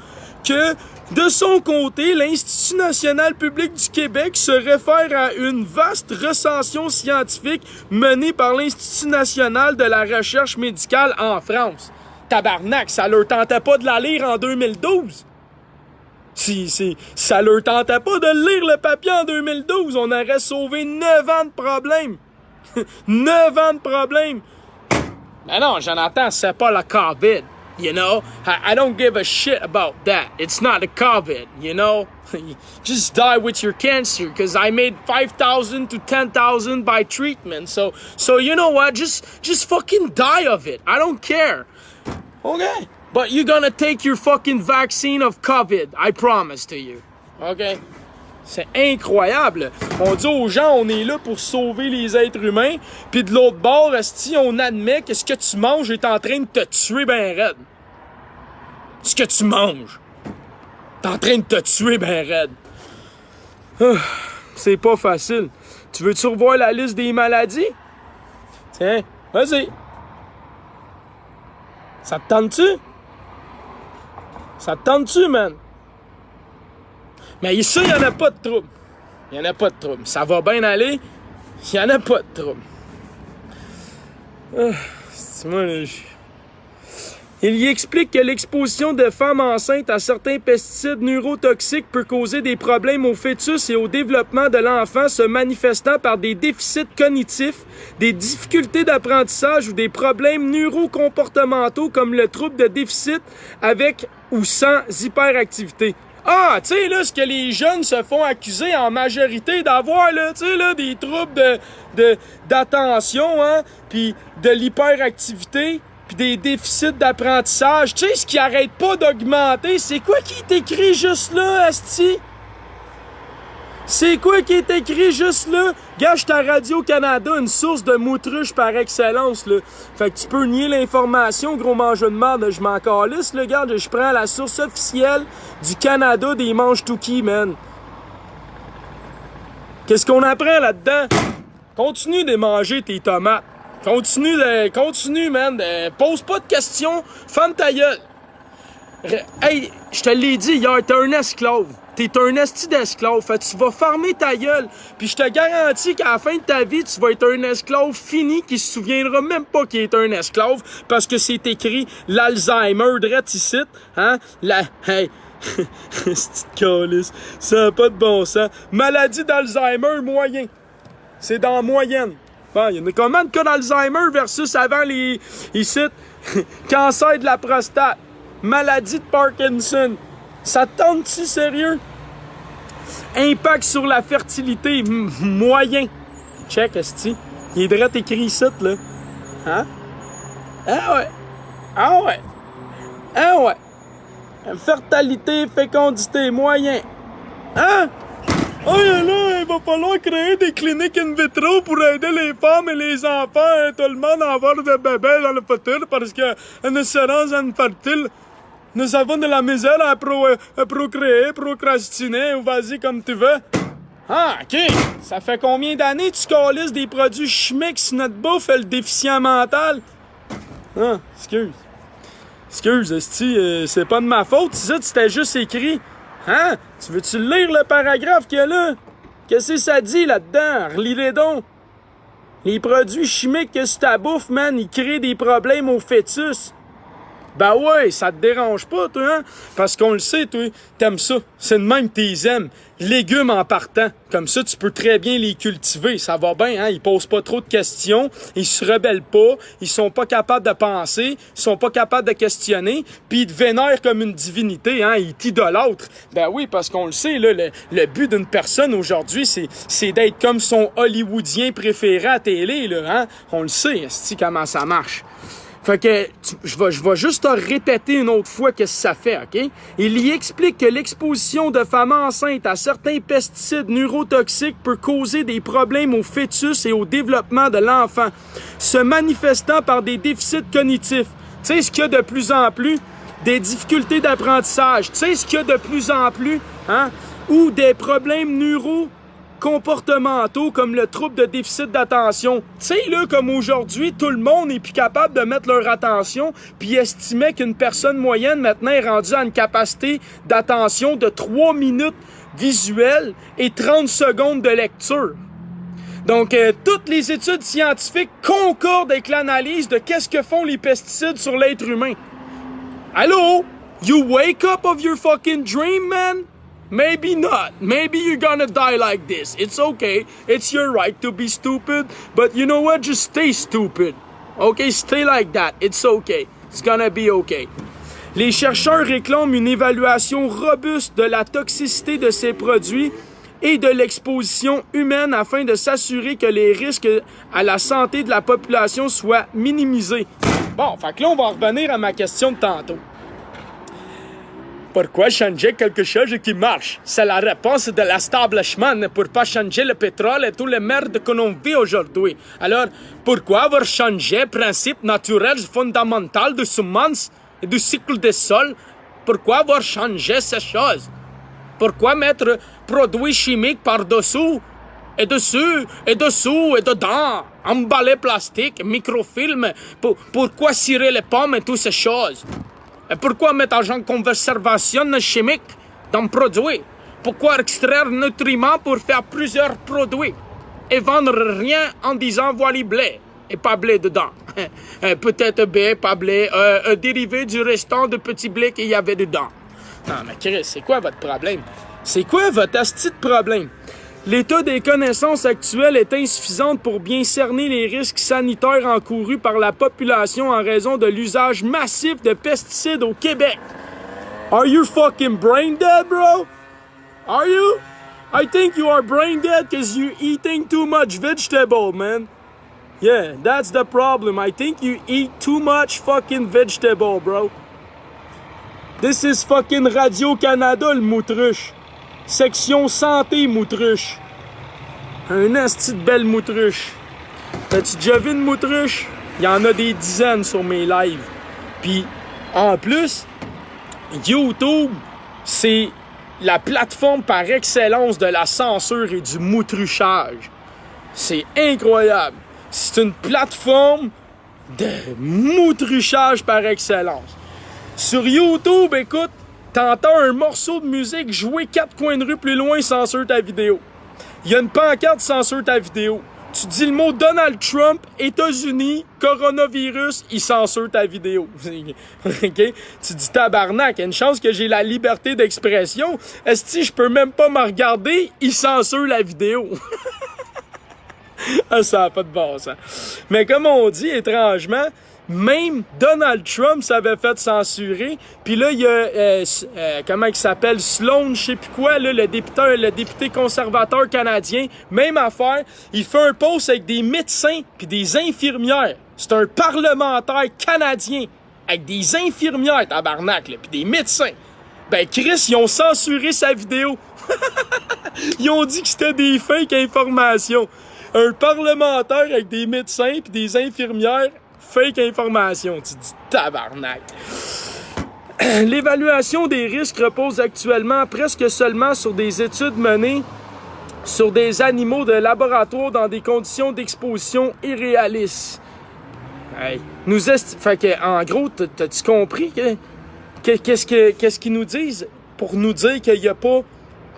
que, de son côté, l'Institut national public du Québec se réfère à une vaste recension scientifique menée par l'Institut national de la recherche médicale en France. Tabarnak, ça leur tentait pas de la lire en 2012. Ça leur tentait pas de lire le papier en 2012. On aurait sauvé 9 ans de problème. 9 ans de problème. Mais non, Jonathan, c'est pas la COVID. You know, I don't give a shit about that. It's not the COVID, you know. Just die with your cancer, because I made 5,000 to 10,000 by treatment. So you know what? Just fucking die of it. I don't care. Okay? But you're gonna take your fucking vaccine of COVID. I promise to you. Okay? C'est incroyable. On dit aux gens, on est là pour sauver les êtres humains, puis de l'autre bord, esti, on admet que ce que tu manges est en train de te tuer ben raide. Ce que tu manges est en train de te tuer ben raide. C'est pas facile. Tu veux-tu revoir la liste des maladies? Tiens, vas-y. Ça te tente-tu? Ça te tente-tu, man? Mais ici, il n'y en a pas de trouble. Il n'y en a pas de trouble. Ça va bien aller. Il n'y en a pas de trouble. C'est moi, là, Il y explique que l'exposition de femmes enceintes à certains pesticides neurotoxiques peut causer des problèmes au fœtus et au développement de l'enfant se manifestant par des déficits cognitifs, des difficultés d'apprentissage ou des problèmes neurocomportementaux comme le trouble de déficit avec ou sans hyperactivité. Ah, tu sais, là, ce que les jeunes se font accuser en majorité d'avoir, là, tu sais, là, des troubles d'attention, hein, puis de l'hyperactivité, puis des déficits d'apprentissage. Tu sais, ce qui arrête pas d'augmenter, c'est quoi qui est écrit juste là, asti? C'est quoi qui est écrit juste là? Gage ta Radio-Canada, une source de moutruche par excellence, là. Fait que tu peux nier l'information, gros mangeur de merde, je m'en calisse, là, regarde, je prends la source officielle du Canada des manches-toukies, man. Qu'est-ce qu'on apprend là-dedans? Continue de manger tes tomates. Continue, man. Pose pas de questions. Ferme ta gueule. Hey, je te l'ai dit hier, t'es un esclave. T'es un esti d'esclave. Fait que tu vas farmer ta gueule. Puis je te garantis qu'à la fin de ta vie, tu vas être un esclave fini qui se souviendra même pas qu'il est un esclave parce que c'est écrit l'Alzheimer drette ici. Hein? Hey. C'ti calice. Ça n'a pas de bon sens. Maladie d'Alzheimer moyen. C'est dans moyenne. Bon, il y en a combien de cas d'Alzheimer versus avant les ici, cancer de la prostate, maladie de Parkinson. Ça te tente-tu sérieux? Impact sur la fertilité moyen. Check, esti. Il est direct écrit ici, là. Hein? Ah ouais. Ah ouais. Ah ouais. Fertilité, fécondité moyen. Hein? Oh, là, il va falloir créer des cliniques in vitro pour aider les femmes et les enfants et tout le monde à avoir des bébés dans le futur parce que nous serons infertiles. Nous avons de la misère à procréer, procrastiner ou vas-y comme tu veux. Ah, OK. Ça fait combien d'années tu calisses des produits chimiques sur notre bouffe et le déficient mental? Ah, excuse, esti, c'est pas de ma faute. Ça, c'était juste écrit. Hein? Tu veux-tu lire le paragraphe qu'il y a là? Qu'est-ce que ça dit là-dedans? Relis-les donc. Les produits chimiques que sur ta bouffe, man, ils créent des problèmes au fœtus. Ben ouais, ça te dérange pas, toi, hein? Parce qu'on le sait, toi, t'aimes ça. C'est de même tes aimes. Légumes en partant. Comme ça, tu peux très bien les cultiver. Ça va bien, hein? Ils posent pas trop de questions. Ils se rebellent pas. Ils sont pas capables de penser. Ils sont pas capables de questionner. Puis ils te vénèrent comme une divinité, hein? Ils t'idolâtrent. Ben oui, parce qu'on le sait, là, le but d'une personne aujourd'hui, c'est d'être comme son Hollywoodien préféré à télé, là, hein? On le sait, c'est comment ça marche. Fait que, je vais juste te répéter une autre fois qu'est-ce que ça fait, OK? Il y explique que l'exposition de femmes enceintes à certains pesticides neurotoxiques peut causer des problèmes au fœtus et au développement de l'enfant, se manifestant par des déficits cognitifs. Tu sais, ce qu'il y a de plus en plus, des difficultés d'apprentissage. Tu sais, ce qu'il y a de plus en plus, hein? Ou des problèmes comportementaux comme le trouble de déficit d'attention. Tu sais, là, comme aujourd'hui, tout le monde n'est plus capable de mettre leur attention puis estimait qu'une personne moyenne, maintenant, est rendue à une capacité d'attention de 3 minutes visuelles et 30 secondes de lecture. Donc, toutes les études scientifiques concordent avec l'analyse de qu'est-ce que font les pesticides sur l'être humain. Allô? You wake up of your fucking dream, man? Maybe not. Maybe you're gonna die like this. It's okay. It's your right to be stupid. But you know what? Just stay stupid. Okay? Stay like that. It's okay. It's gonna be okay. Les chercheurs réclament une évaluation robuste de la toxicité de ces produits et de l'exposition humaine afin de s'assurer que les risques à la santé de la population soient minimisés. Bon, fait que là, on va revenir à ma question de tantôt. Pourquoi changer quelque chose qui marche? C'est la réponse de l'establishment pour pas changer le pétrole et tout le merde que l'on vit aujourd'hui. Alors, pourquoi avoir changé le principe naturel fondamental de semences et du cycle des sols? Pourquoi avoir changé ces choses? Pourquoi mettre produits chimiques par-dessous et dessus et dessous et dedans? Emballé plastique, microfilm, pourquoi cirer les pommes et toutes ces choses? Et pourquoi mettre agent conservation chimique dans le produit? Pourquoi extraire nutriments pour faire plusieurs produits? Et vendre rien en disant voilà blé. et pas blé dedans. Peut-être blé, pas blé, un dérivé du restant de petit blé qu'il y avait dedans. Non, mais Chris, c'est quoi votre problème? C'est quoi votre asti de problème? L'état des connaissances actuelles est insuffisant pour bien cerner les risques sanitaires encourus par la population en raison de l'usage massif de pesticides au Québec. Are you fucking brain dead, bro? Are you? I think you are brain dead because you're eating too much vegetable, man. Yeah, that's the problem. I think you eat too much fucking vegetable, bro. This is fucking Radio-Canada, le moutruche. Section santé, moutruche. Un asti de belle moutruche. T'as-tu déjà vu une moutruche? Il y en a des dizaines sur mes lives. Puis, en plus, YouTube, c'est la plateforme par excellence de la censure et du moutruchage. C'est incroyable. C'est une plateforme de moutruchage par excellence. Sur YouTube, écoute, t'entends un morceau de musique jouer 4 coins de rue plus loin, censure ta vidéo. Il y a une pancarte, censure ta vidéo. Tu dis le mot Donald Trump, États-Unis, coronavirus, il censure ta vidéo. OK? Tu dis tabarnak, il y a une chance que j'ai la liberté d'expression. Esti, je peux même pas me regarder, il censure la vidéo. Ah, ça n'a pas de bon sens. Mais comme on dit, étrangement, même Donald Trump s'avait fait censurer. Puis là, il y a, comment il s'appelle, Sloan, je sais plus quoi, là, le député conservateur canadien, même affaire. Il fait un post avec des médecins puis des infirmières. C'est un parlementaire canadien avec des infirmières, tabarnak, là, puis des médecins. Ben, Chris, ils ont censuré sa vidéo. Ils ont dit que c'était des fake informations. Un parlementaire avec des médecins puis des infirmières, fake information. Tu dis tabarnak. L'évaluation des risques repose actuellement presque seulement sur des études menées sur des animaux de laboratoire dans des conditions d'exposition irréalistes. Hey. Fait que, en gros, t'as-tu compris qu'est-ce qu'ils nous disent pour nous dire qu'il n'y a pas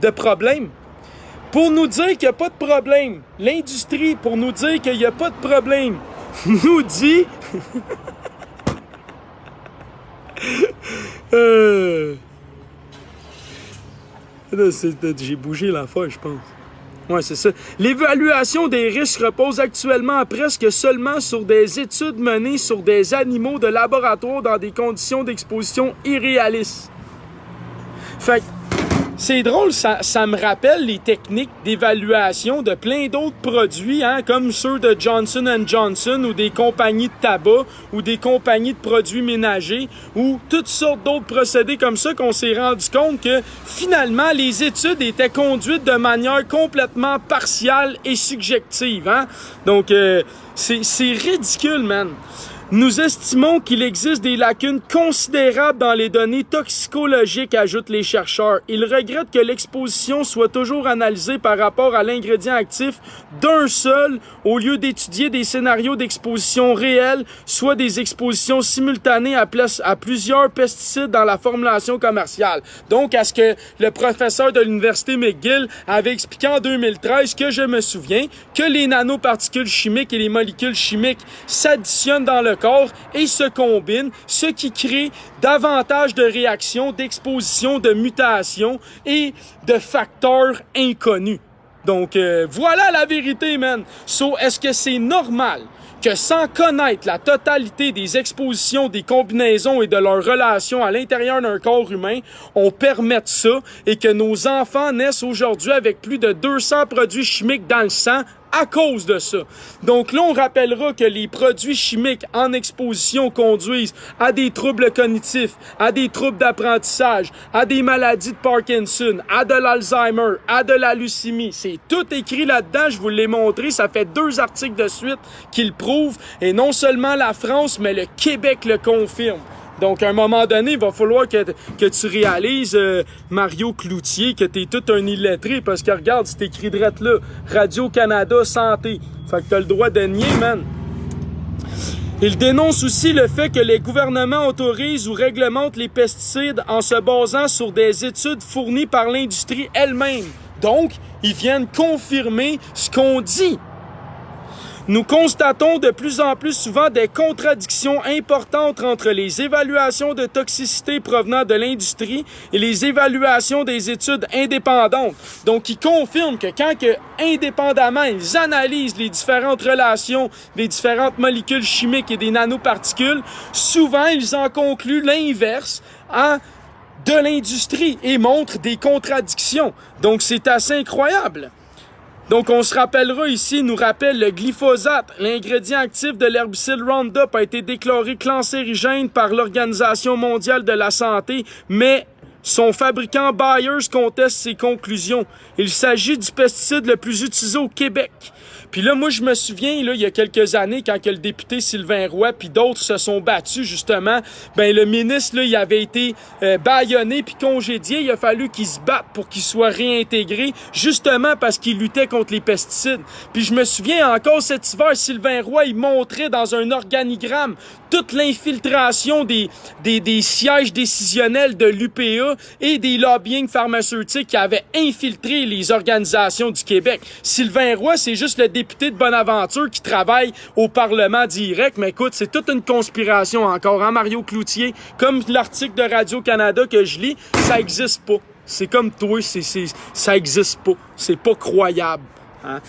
de problème? Pour nous dire qu'il n'y a pas de problème. L'industrie, pour nous dire qu'il n'y a pas de problème, nous dit... J'ai bougé la fois, je pense. Ouais, c'est ça. L'évaluation des risques repose actuellement presque seulement sur des études menées sur des animaux de laboratoire dans des conditions d'exposition irréalistes. Fait que c'est drôle, ça me rappelle les techniques d'évaluation de plein d'autres produits, hein, comme ceux de Johnson & Johnson ou des compagnies de tabac ou des compagnies de produits ménagers ou toutes sortes d'autres procédés comme ça qu'on s'est rendu compte que finalement les études étaient conduites de manière complètement partiale et subjective. Hein? Donc, c'est ridicule, man. Nous estimons qu'il existe des lacunes considérables dans les données toxicologiques, ajoutent les chercheurs. Ils regrettent que l'exposition soit toujours analysée par rapport à l'ingrédient actif d'un seul, au lieu d'étudier des scénarios d'exposition réels, soit des expositions simultanées à plusieurs pesticides dans la formulation commerciale. Donc, à ce que le professeur de l'Université McGill avait expliqué en 2013, que je me souviens, que les nanoparticules chimiques et les molécules chimiques s'additionnent dans le corps et se combinent, ce qui crée davantage de réactions, d'expositions, de mutations et de facteurs inconnus. Donc, voilà la vérité, man. So, est-ce que c'est normal que sans connaître la totalité des expositions, des combinaisons et de leurs relations à l'intérieur d'un corps humain, on permette ça et que nos enfants naissent aujourd'hui avec plus de 200 produits chimiques dans le sang à cause de ça. Donc là, on rappellera que les produits chimiques en exposition conduisent à des troubles cognitifs, à des troubles d'apprentissage, à des maladies de Parkinson, à de l'Alzheimer, à de la leucémie. C'est tout écrit là-dedans, je vous l'ai montré, ça fait 2 articles de suite qui le prouvent, et non seulement la France, mais le Québec le confirme. Donc, à un moment donné, il va falloir que tu réalises, Mario Cloutier, que t'es tout un illettré, parce que regarde, c'est écrit drette là, Radio-Canada Santé. Fait que t'as le droit de nier, man. Il dénonce aussi le fait que les gouvernements autorisent ou réglementent les pesticides en se basant sur des études fournies par l'industrie elle-même. Donc, ils viennent confirmer ce qu'on dit. Nous constatons de plus en plus souvent des contradictions importantes entre les évaluations de toxicité provenant de l'industrie et les évaluations des études indépendantes. Donc, ils confirment que quand indépendamment, ils analysent les différentes relations des différentes molécules chimiques et des nanoparticules, souvent, ils en concluent l'inverse de l'industrie et montrent des contradictions. Donc, c'est assez incroyable. Donc, on se rappellera ici, nous rappelle le glyphosate, l'ingrédient actif de l'herbicide Roundup, a été déclaré cancérigène par l'Organisation mondiale de la santé, mais son fabricant Bayers conteste ses conclusions. Il s'agit du pesticide le plus utilisé au Québec. Puis là, moi, je me souviens, là, il y a quelques années, quand que le député Sylvain Roy puis d'autres se sont battus, justement, ben le ministre, là, il avait été bâillonné puis congédié. Il a fallu qu'il se batte pour qu'il soit réintégré, justement parce qu'il luttait contre les pesticides. Puis je me souviens encore cet hiver, Sylvain Roy, il montrait dans un organigramme toute l'infiltration des sièges décisionnels de l'UPA et des lobbying pharmaceutiques qui avaient infiltré les organisations du Québec. Sylvain Roy, c'est juste le député de Bonaventure qui travaille au Parlement direct, mais écoute, c'est toute une conspiration encore, hein, Mario Cloutier? Comme l'article de Radio-Canada que je lis, ça existe pas. C'est comme toi, ça existe pas. C'est pas croyable, hein?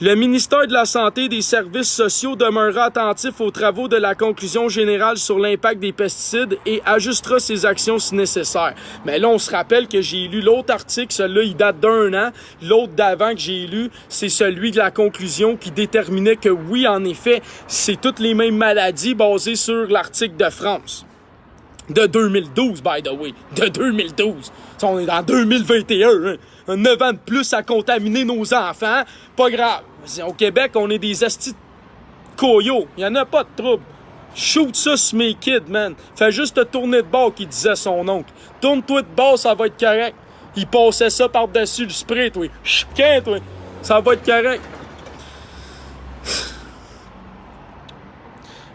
Le ministère de la Santé et des Services sociaux demeurera attentif aux travaux de la conclusion générale sur l'impact des pesticides et ajustera ses actions si nécessaire. Mais là, on se rappelle que j'ai lu l'autre article, celui-là, il date d'1 an. L'autre d'avant que j'ai lu, c'est celui de la conclusion qui déterminait que oui, en effet, c'est toutes les mêmes maladies basées sur l'article de France. De 2012, by the way. De 2012. On est dans 2021, hein. 9 ans de plus à contaminer nos enfants. Pas grave. Au Québec, on est des astis de coyots. Il n'y en a pas de trouble. Shoot ça sur mes kids, man. Fais juste te tourner de bord, qu'il disait son oncle. Tourne-toi de bord, ça va être correct. Il passait ça par-dessus le spray, toi. Chiquin, toi. Ça va être correct.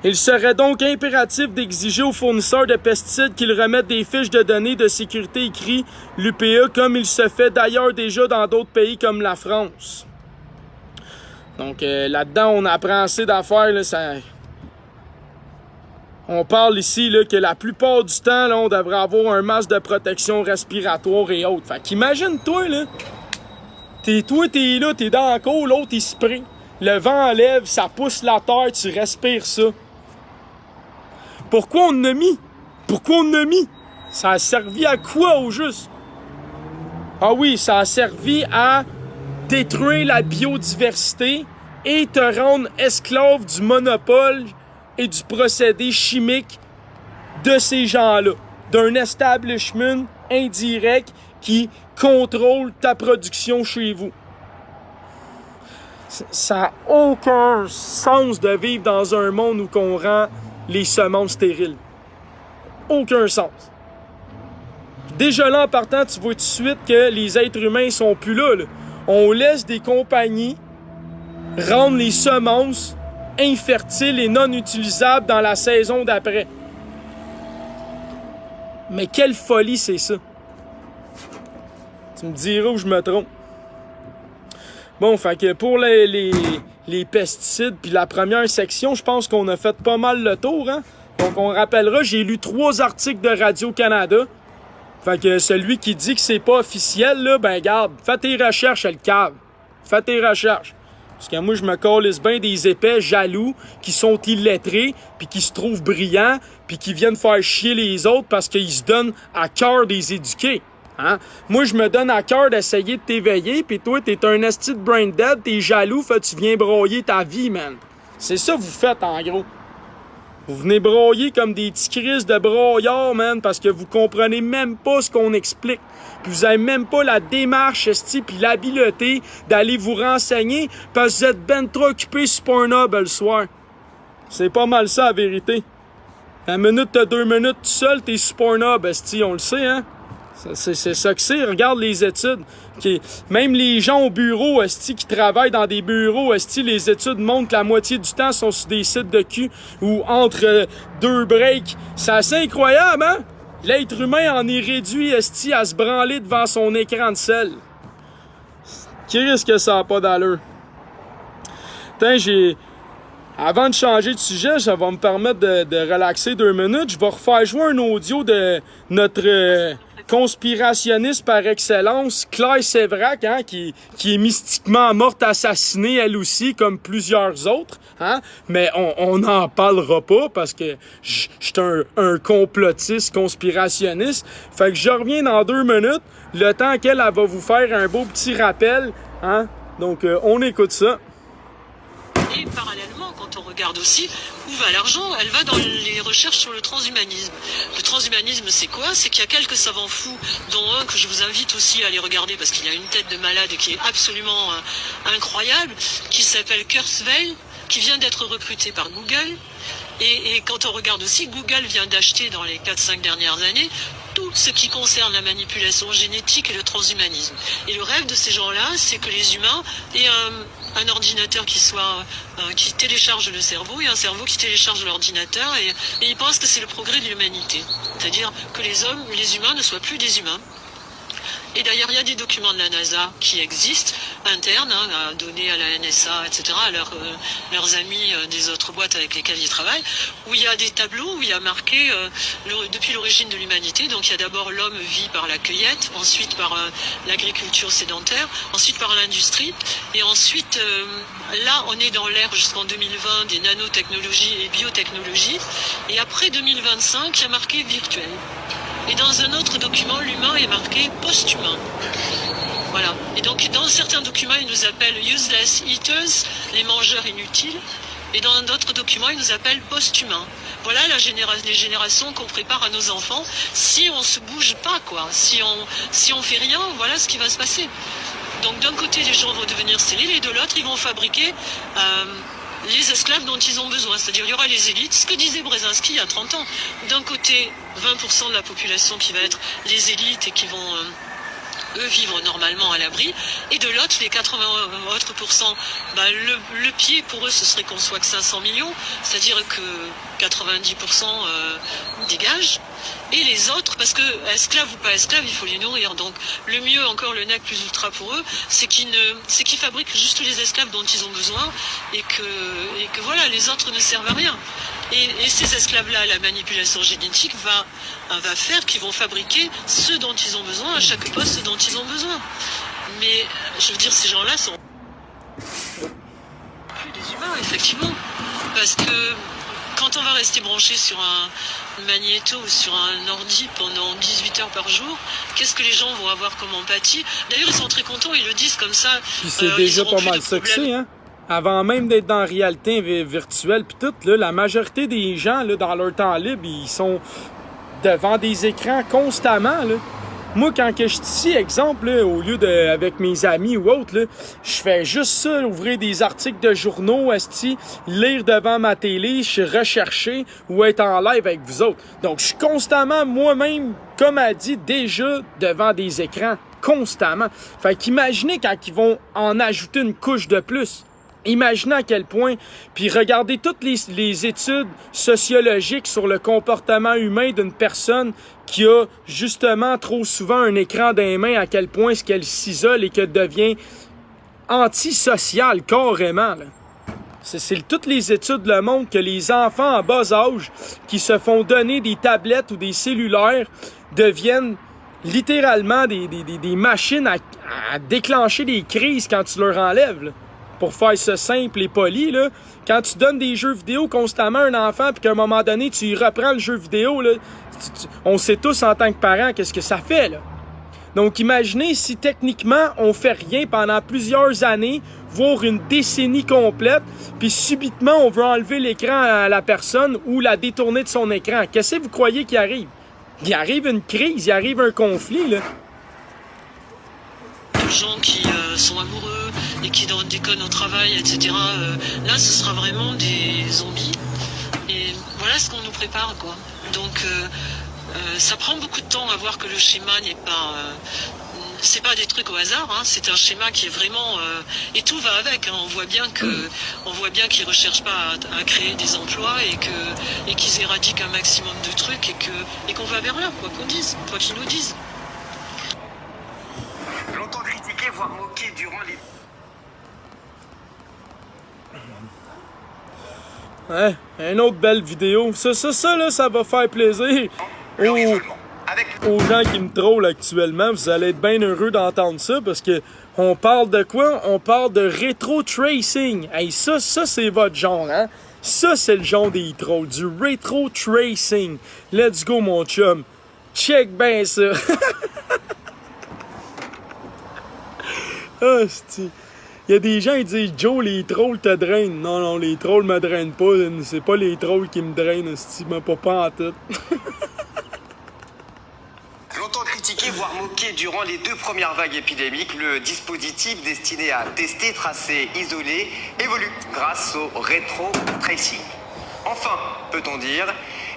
Il serait donc impératif d'exiger aux fournisseurs de pesticides qu'ils remettent des fiches de données de sécurité écrites l'UPA, comme il se fait d'ailleurs déjà dans d'autres pays comme la France. Donc là-dedans, on apprend assez d'affaires. Là, on parle ici là, que la plupart du temps, là, on devrait avoir un masque de protection respiratoire et autres. Fait qu'imagine-toi, là, t'es là, t'es dans la cour, l'autre il spray. Le vent enlève, ça pousse la terre, tu respires ça. Pourquoi on en a mis? Pourquoi on en a mis? Ça a servi à quoi au juste? Ah oui, ça a servi à détruire la biodiversité et te rendre esclave du monopole et du procédé chimique de ces gens-là. D'un establishment indirect qui contrôle ta production chez vous. Ça n'a aucun sens de vivre dans un monde où on rend les semences stériles. Aucun sens. Déjà là, en partant, tu vois tout de suite que les êtres humains sont plus là. On laisse des compagnies rendre les semences infertiles et non utilisables dans la saison d'après. Mais quelle folie c'est ça? Tu me diras où je me trompe. Bon, fait que pour les pesticides, puis la première section, je pense qu'on a fait pas mal le tour, hein? Donc, on rappellera, j'ai lu 3 articles de Radio-Canada. Fait que celui qui dit que c'est pas officiel, là, ben garde, fais tes recherches, le cave. Fais tes recherches. Parce que moi, je me calisse bien des épais jaloux qui sont illettrés, puis qui se trouvent brillants, puis qui viennent faire chier les autres parce qu'ils se donnent à cœur des éduqués. Hein? Moi, je me donne à cœur d'essayer de t'éveiller, puis toi, t'es un esti de brain dead, t'es jaloux, fait tu viens broyer ta vie, man. C'est ça que vous faites, en gros. Vous venez broyer comme des petits crises de broyards, man, parce que vous comprenez même pas ce qu'on explique. Puis vous avez même pas la démarche, esti, puis l'habileté d'aller vous renseigner, parce que vous êtes ben trop occupé sur Pornhub le soir. C'est pas mal ça, la vérité. La minute, t'as 2 minutes tout seul, t'es sur Pornhub, esti, on le sait, hein? C'est ça que c'est. Regarde les études. Même les gens au bureau, esti, qui travaillent dans des bureaux, esti, les études montrent que la moitié du temps sont sur des sites de cul ou entre 2 breaks. C'est assez incroyable, hein? L'être humain en est réduit, esti, à se branler devant son écran de sel. Qui risque que ça n'a pas d'allure? Tiens, avant de changer de sujet, ça va me permettre de relaxer 2 minutes. Je vais refaire jouer un audio de notre conspirationniste par excellence, Claire Sévrac, hein, qui est mystiquement morte assassinée elle aussi, comme plusieurs autres. Hein? Mais on n'en parlera pas parce que je suis un complotiste conspirationniste. Fait que je reviens dans 2 minutes, le temps qu'elle va vous faire un beau petit rappel. Hein? Donc, on écoute ça. Et parallèlement, quand on regarde aussi où va l'argent, elle va dans les recherches sur le transhumanisme. Le transhumanisme, c'est quoi? C'est qu'il y a quelques savants fous, dont un que je vous invite aussi à aller regarder parce qu'il a une tête de malade et qui est absolument incroyable, qui s'appelle Kurzweil, qui vient d'être recruté par Google. Et quand on regarde aussi, Google vient d'acheter dans les 4-5 dernières années tout ce qui concerne la manipulation génétique et le transhumanisme. Et le rêve de ces gens-là, c'est que les humains aient un ordinateur qui télécharge le cerveau et un cerveau qui télécharge l'ordinateur et ils pensent que c'est le progrès de l'humanité. C'est-à-dire que les humains ne soient plus des humains. Et d'ailleurs, il y a des documents de la NASA qui existent, internes, hein, donnés à la NSA, etc., à leurs amis des autres boîtes avec lesquelles ils travaillent, où il y a des tableaux où il y a marqué depuis l'origine de l'humanité. Donc il y a d'abord l'homme vit par la cueillette, ensuite par l'agriculture sédentaire, ensuite par l'industrie, et ensuite là on est dans l'ère jusqu'en 2020 des nanotechnologies et biotechnologies, et après 2025 il y a marqué virtuel. Et dans un autre document, l'humain est marqué post-humain. Voilà. Et donc, dans certains documents, ils nous appellent useless eaters, les mangeurs inutiles. Et dans d'autres documents, ils nous appellent post-humains. Voilà les générations qu'on prépare à nos enfants. Si on se bouge pas, quoi. Si on fait rien, voilà ce qui va se passer. Donc, d'un côté, les gens vont devenir stériles, et de l'autre, ils vont fabriquer les esclaves dont ils ont besoin. C'est-à-dire, il y aura les élites, ce que disait Brzezinski il y a 30 ans. D'un côté, 20% de la population qui va être les élites et qui vont, eux, vivre normalement à l'abri. Et de l'autre, les 80 autres pourcents, le pied pour eux, ce serait qu'on soit que 500 millions. C'est-à-dire que 90% dégagent. Et les autres, parce que esclaves ou pas esclaves, il faut les nourrir. Donc le mieux, encore le nec plus ultra pour eux, c'est qu'ils fabriquent juste les esclaves dont ils ont besoin et que voilà, les autres ne servent à rien. Et ces esclaves-là, la manipulation génétique va faire qu'ils vont fabriquer ceux dont ils ont besoin, à chaque poste ce dont ils ont besoin. Mais je veux dire, ces gens-là sont plus des humains, effectivement. Parce que quand on va rester branché sur un magnéto ou sur un ordi pendant 18 heures par jour, qu'est-ce que les gens vont avoir comme empathie? D'ailleurs, ils sont très contents, ils le disent comme ça. Puis c'est déjà pas mal ça que c'est, hein? Avant même d'être dans la réalité virtuelle, puis tout, là, la majorité des gens, là, dans leur temps libre, ils sont devant des écrans constamment, là. Moi, quand que je suis ici, exemple, là, au lieu de avec mes amis ou autres, là, je fais juste ça, ouvrir des articles de journaux, esti, lire devant ma télé, je suis recherché ou être en live avec vous autres. Donc, je suis constamment moi-même, comme a dit, déjà devant des écrans, constamment. Fait qu'imaginez quand ils vont en ajouter une couche de plus. Imaginez à quel point, puis regardez toutes les études sociologiques sur le comportement humain d'une personne qui a justement trop souvent un écran dans les mains, à quel point est-ce qu'elle s'isole et qu'elle devient antisociale carrément. Là. C'est toutes les études le montrent que les enfants en bas âge qui se font donner des tablettes ou des cellulaires deviennent littéralement des machines à déclencher des crises quand tu leur enlèves. Là. Pour faire ça simple et poli, là, quand tu donnes des jeux vidéo constamment à un enfant puis qu'à un moment donné, tu y reprends le jeu vidéo, là, on sait tous en tant que parents qu'est-ce que ça fait. Là. Donc imaginez si techniquement on fait rien pendant plusieurs années, voire une décennie complète, puis subitement on veut enlever l'écran à la personne ou la détourner de son écran. Qu'est-ce que vous croyez qu'il arrive? Il arrive une crise, il arrive un conflit, là. Les gens qui sont amoureux et qui déconnent au travail, etc. Là, ce sera vraiment des zombies. Et voilà ce qu'on nous prépare, quoi. Donc, ça prend beaucoup de temps à voir que le schéma n'est pas... c'est pas des trucs au hasard, hein. C'est un schéma qui est vraiment... et tout va avec, hein. On voit bien qu'ils recherchent pas à créer des emplois et qu'ils éradiquent un maximum de trucs et qu'on va vers là, quoi qu'ils nous disent. Longtemps critiqué, voire moqué durant les... Hein? Une autre belle vidéo. Ça, là, ça va faire plaisir aux gens qui me trollent actuellement. Vous allez être bien heureux d'entendre ça parce que on parle de quoi? On parle de rétro tracing. Hey, ça c'est votre genre, hein? Ça, c'est le genre des trolls, du rétro tracing. Let's go, mon chum. Check ben ça. Hostie. Il y a des gens qui disent « Joe, les trolls te drainent. » Non, les trolls me drainent pas. C'est pas les trolls qui me drainent, hostie. Mais pas en tête. Longtemps critiqué, voire moqué durant les 2 premières vagues épidémiques, le dispositif destiné à tester, tracer, isoler évolue grâce au rétro-tracing. Enfin, peut-on dire,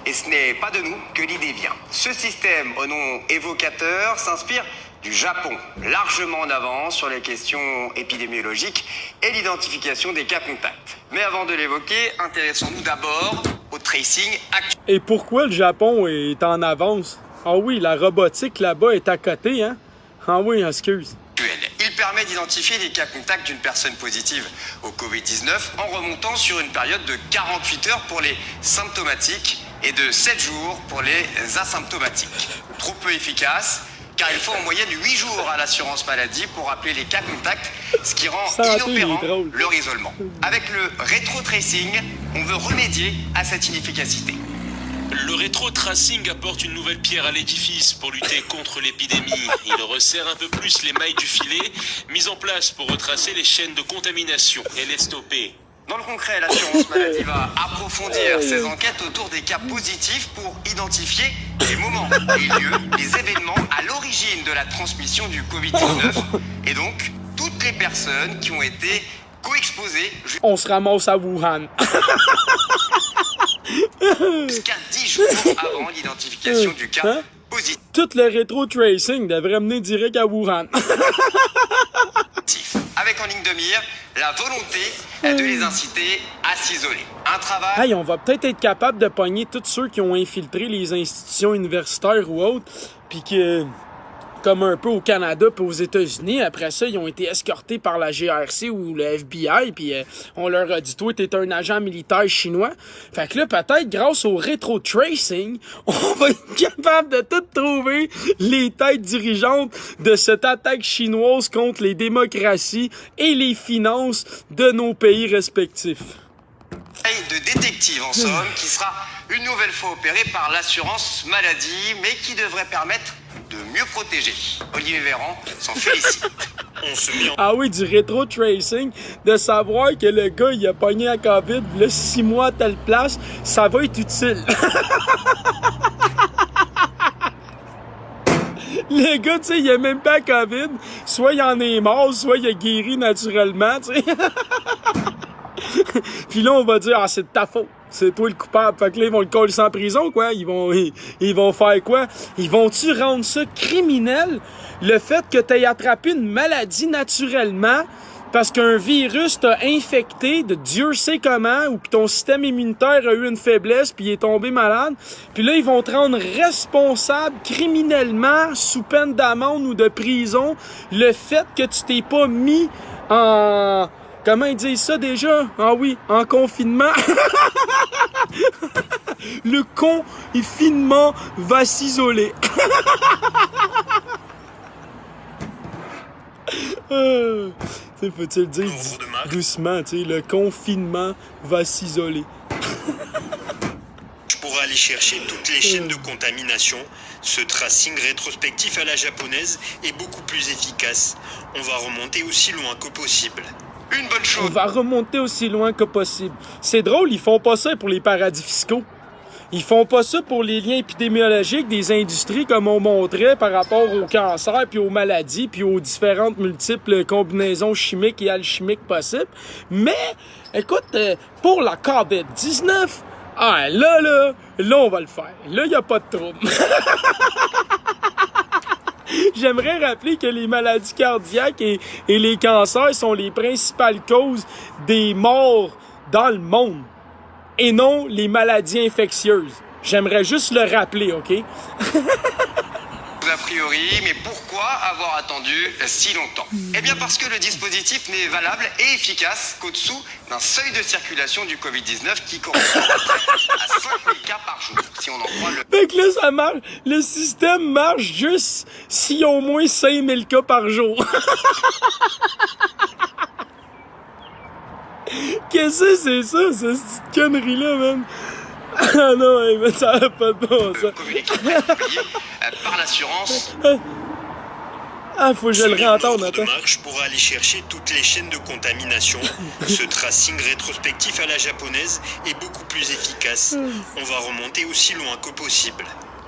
et ce n'est pas de nous que l'idée vient. Ce système, au nom évocateur, s'inspire du Japon, largement en avance sur les questions épidémiologiques et l'identification des cas contacts. Mais avant de l'évoquer, intéressons-nous d'abord au tracing actuel. Et pourquoi le Japon est en avance? Ah oui, la robotique là-bas est à côté, hein? Ah oui, excuse. Il permet d'identifier les cas contacts d'une personne positive au Covid-19 en remontant sur une période de 48 heures pour les symptomatiques et de 7 jours pour les asymptomatiques. Trop peu efficace, car il faut en moyenne 8 jours à l'assurance maladie pour rappeler les cas contacts, ce qui rend inopérant leur isolement. Avec le rétro-tracing, on veut remédier à cette inefficacité. Le rétro-tracing apporte une nouvelle pierre à l'édifice pour lutter contre l'épidémie. Il resserre un peu plus les mailles du filet, mises en place pour retracer les chaînes de contamination et les stopper. Dans le concret, l'assurance maladie va approfondir ses enquêtes autour des cas positifs pour identifier les moments, les lieux, les événements à l'origine de la transmission du Covid-19 et donc toutes les personnes qui ont été co-exposées On se ramasse à Wuhan. jusqu'à 10 jours avant l'identification du cas positif. Tout le rétro-tracing devrait mener direct à Wuhan. Avec en ligne de mire la volonté de les inciter à s'isoler. Un travail... Hey, on va peut-être être capable de pogner tous ceux qui ont infiltré les institutions universitaires ou autres, puis que, comme un peu au Canada et aux États-Unis, après ça, ils ont été escortés par la GRC ou le FBI, puis on leur a dit « Toi, t'es un agent militaire chinois. » Fait que là, peut-être, grâce au rétro-tracing, on va être capable de tout trouver les têtes dirigeantes de cette attaque chinoise contre les démocraties et les finances de nos pays respectifs. De détective, en somme, qui sera une nouvelle fois opéré par l'assurance maladie, mais qui devrait permettre de mieux protéger. Olivier Véran s'en félicite. On se met en... Ah oui, du rétro-tracing, de savoir que le gars, il a pogné la COVID, là, 6 mois à telle place, ça va être utile. Le gars, tu sais, il a même pas la COVID, soit il en est mort, soit il a guéri naturellement, tu sais. Puis là, on va dire, ah, c'est de ta faute. C'est toi le coupable. Fait que là, ils vont le coller en prison, quoi. Ils vont faire quoi? Ils vont-tu rendre ça criminel? Le fait que tu aies attrapé une maladie naturellement parce qu'un virus t'a infecté de Dieu sait comment, ou que ton système immunitaire a eu une faiblesse puis il est tombé malade. Puis là, ils vont te rendre responsable criminellement sous peine d'amende ou de prison le fait que tu t'es pas mis en... Comment ils disent ça déjà? Ah oui, en confinement. Le confinement va s'isoler. Faut-il dire doucement, tu sais, le confinement va s'isoler. Pour aller chercher toutes les chaînes de contamination, ce tracing rétrospectif à la japonaise est beaucoup plus efficace. On va remonter aussi loin que possible. Une bonne chose. On va remonter aussi loin que possible. C'est drôle, ils font pas ça pour les paradis fiscaux. Ils font pas ça pour les liens épidémiologiques des industries comme on montrait par rapport au cancer, puis aux maladies, puis aux différentes multiples combinaisons chimiques et alchimiques possibles. Mais, écoute, pour la COVID-19, ah, là, on va le faire. Là, y a pas de trouble. J'aimerais rappeler que les maladies cardiaques et les cancers sont les principales causes des morts dans le monde et non les maladies infectieuses. J'aimerais juste le rappeler, OK? Vous a priori, mais pourquoi avoir attendu si longtemps? Eh bien parce que le dispositif n'est valable et efficace qu'au-dessous d'un seuil de circulation du Covid-19 qui correspond à 5000 cas par jour, si on en croit le... Fait que là, ça marche. Le système marche juste s'il y a au moins 5000 cas par jour. Qu'est-ce que c'est ça, cette connerie-là, man? Ah non, mais ça n'a pas de bon sens. communiqué publié par l'assurance. Ah, faut que je le réentende, L'ordre de attends. marche pourra aller chercher toutes les chaînes de contamination. Ce tracing rétrospectif à la japonaise est beaucoup plus efficace. On va remonter aussi loin que possible.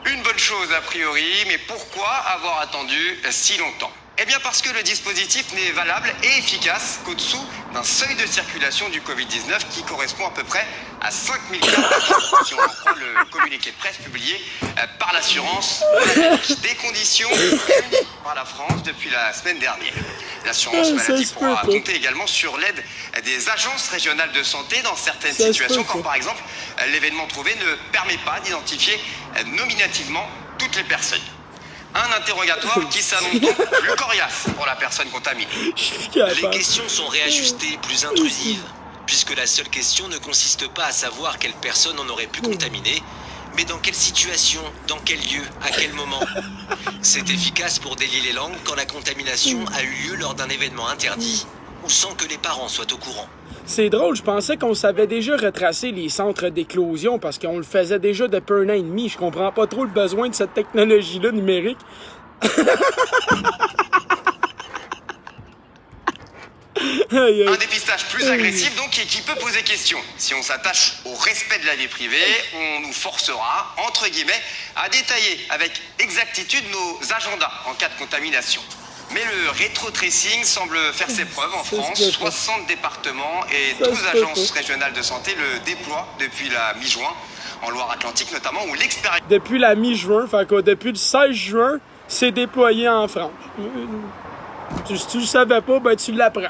Une bonne chose a priori, mais pourquoi avoir attendu si longtemps? Eh bien parce que le dispositif n'est valable et efficace qu'au-dessous d'un seuil de circulation du Covid-19 qui correspond à peu près à 5000 cas par jour, si on en croit le communiqué de presse publié par l'assurance, des conditions réunies par la France depuis la semaine dernière. L'assurance Ça maladie se pourra peut pas. compter également sur l'aide des agences régionales de santé dans certaines Ça se situations, peut pas. comme par exemple l'événement trouvé ne permet pas d'identifier nominativement toutes les personnes. Un interrogatoire qui s'annonce donc plus coriace pour la personne contaminée. Je suis Les capable. questions sont réajustées, plus intrusives, puisque la seule question ne consiste pas à savoir quelle personne en aurait pu contaminer, mais dans quelle situation, dans quel lieu, à quel moment. C'est efficace pour délier les langues quand la contamination a eu lieu lors d'un événement interdit, ou sans que les parents soient au courant. C'est drôle, je pensais qu'on savait déjà retracer les centres d'éclosion parce qu'on le faisait déjà depuis 1 an et demi. Je comprends pas trop le besoin de cette technologie-là numérique. Aïe, Un aïe. dépistage plus agressif donc et qui peut poser question. Si on s'attache au respect de la vie privée, on nous forcera, entre guillemets, à détailler avec exactitude nos agendas en cas de contamination. Mais le rétro-tracing semble faire ses preuves en Ça se France. peut pas. 60 départements et Ça 12 se peut agences pas. régionales de santé le déploient depuis la mi-juin, en Loire-Atlantique notamment, où l'expérience Depuis la mi-juin, fait que depuis le 16 juin, c'est déployé en France. Si tu le savais pas, ben tu l'apprends.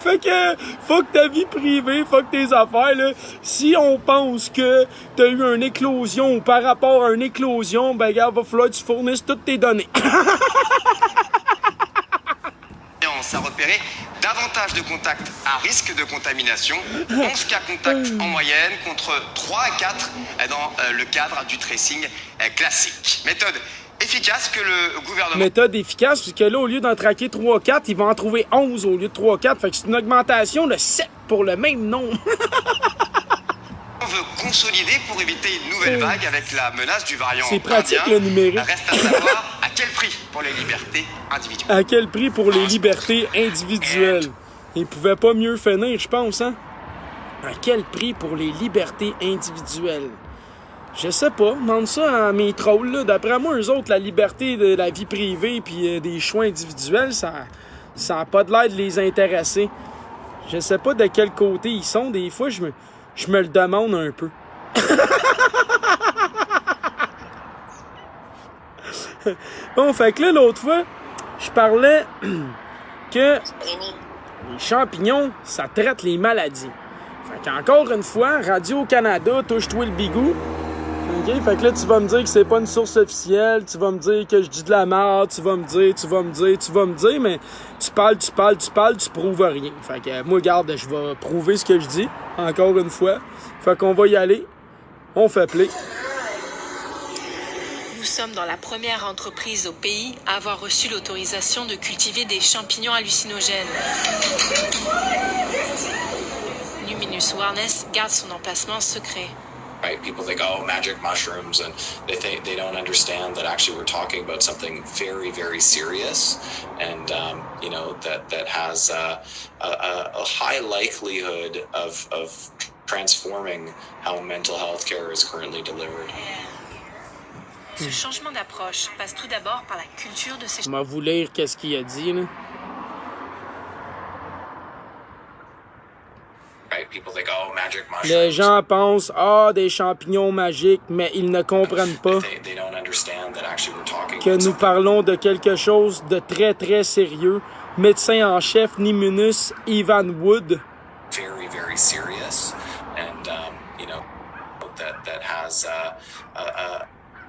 Fait que, faut que ta vie privée, faut que tes affaires, là, si on pense que t'as eu une éclosion ou par rapport à une éclosion, ben regarde, va falloir que tu fournisses toutes tes données. a repéré davantage de contacts à risque de contamination, 11 cas contacts en moyenne contre 3 à 4 dans le cadre du tracing classique. Méthode efficace que le gouvernement Méthode efficace, puisque là, au lieu d'en traquer 3-4, ils vont en trouver 11 au lieu de 3-4. Fait que c'est une augmentation de 7 pour le même nombre. veut consolider pour éviter une nouvelle vague avec la menace du variant C'est pratique, indien. le numérique. Reste à savoir à quel prix pour les libertés individuelles. À quel prix pour les libertés individuelles? Ils pouvaient pas mieux finir, je pense, hein? À quel prix pour les libertés individuelles? Je sais pas, demande ça à mes trolls, là. D'après moi, eux autres, la liberté de la vie privée puis des choix individuels, ça a pas de l'air de les intéresser. Je sais pas de quel côté ils sont. Des fois, je me le demande un peu. Bon, fait que là, l'autre fois, je parlais que les champignons, ça traite les maladies. Fait qu'encore une fois, Radio-Canada, touche-toi le bigou. OK? Fait que là, tu vas me dire que c'est pas une source officielle, tu vas me dire que je dis de la merde, tu vas me dire, mais tu parles, tu prouves rien. Fait que moi, regarde, je vais prouver ce que je dis, encore une fois. Fait qu'on va y aller. On fait play. Nous sommes dans la première entreprise au pays à avoir reçu l'autorisation de cultiver des champignons hallucinogènes. Luminous Awareness garde son emplacement secret. Right? People think, oh, magic mushrooms, and they don't understand that actually we're talking about something very, very serious, and you know that has a high likelihood of transforming how mental health care is currently delivered. Ce changement d'approche passe tout d'abord par la culture de ces Je vais vous lire qu'est-ce qu'il a dit, là. Right? People think, oh, magic mushrooms. Les gens pensent, des champignons magiques, mais ils ne comprennent pas They don't understand that actually we're talking que about nous something parlons de quelque chose de très, très sérieux. Médecin en chef Nimunus Ivan Wood. very, very serious, and you know that has a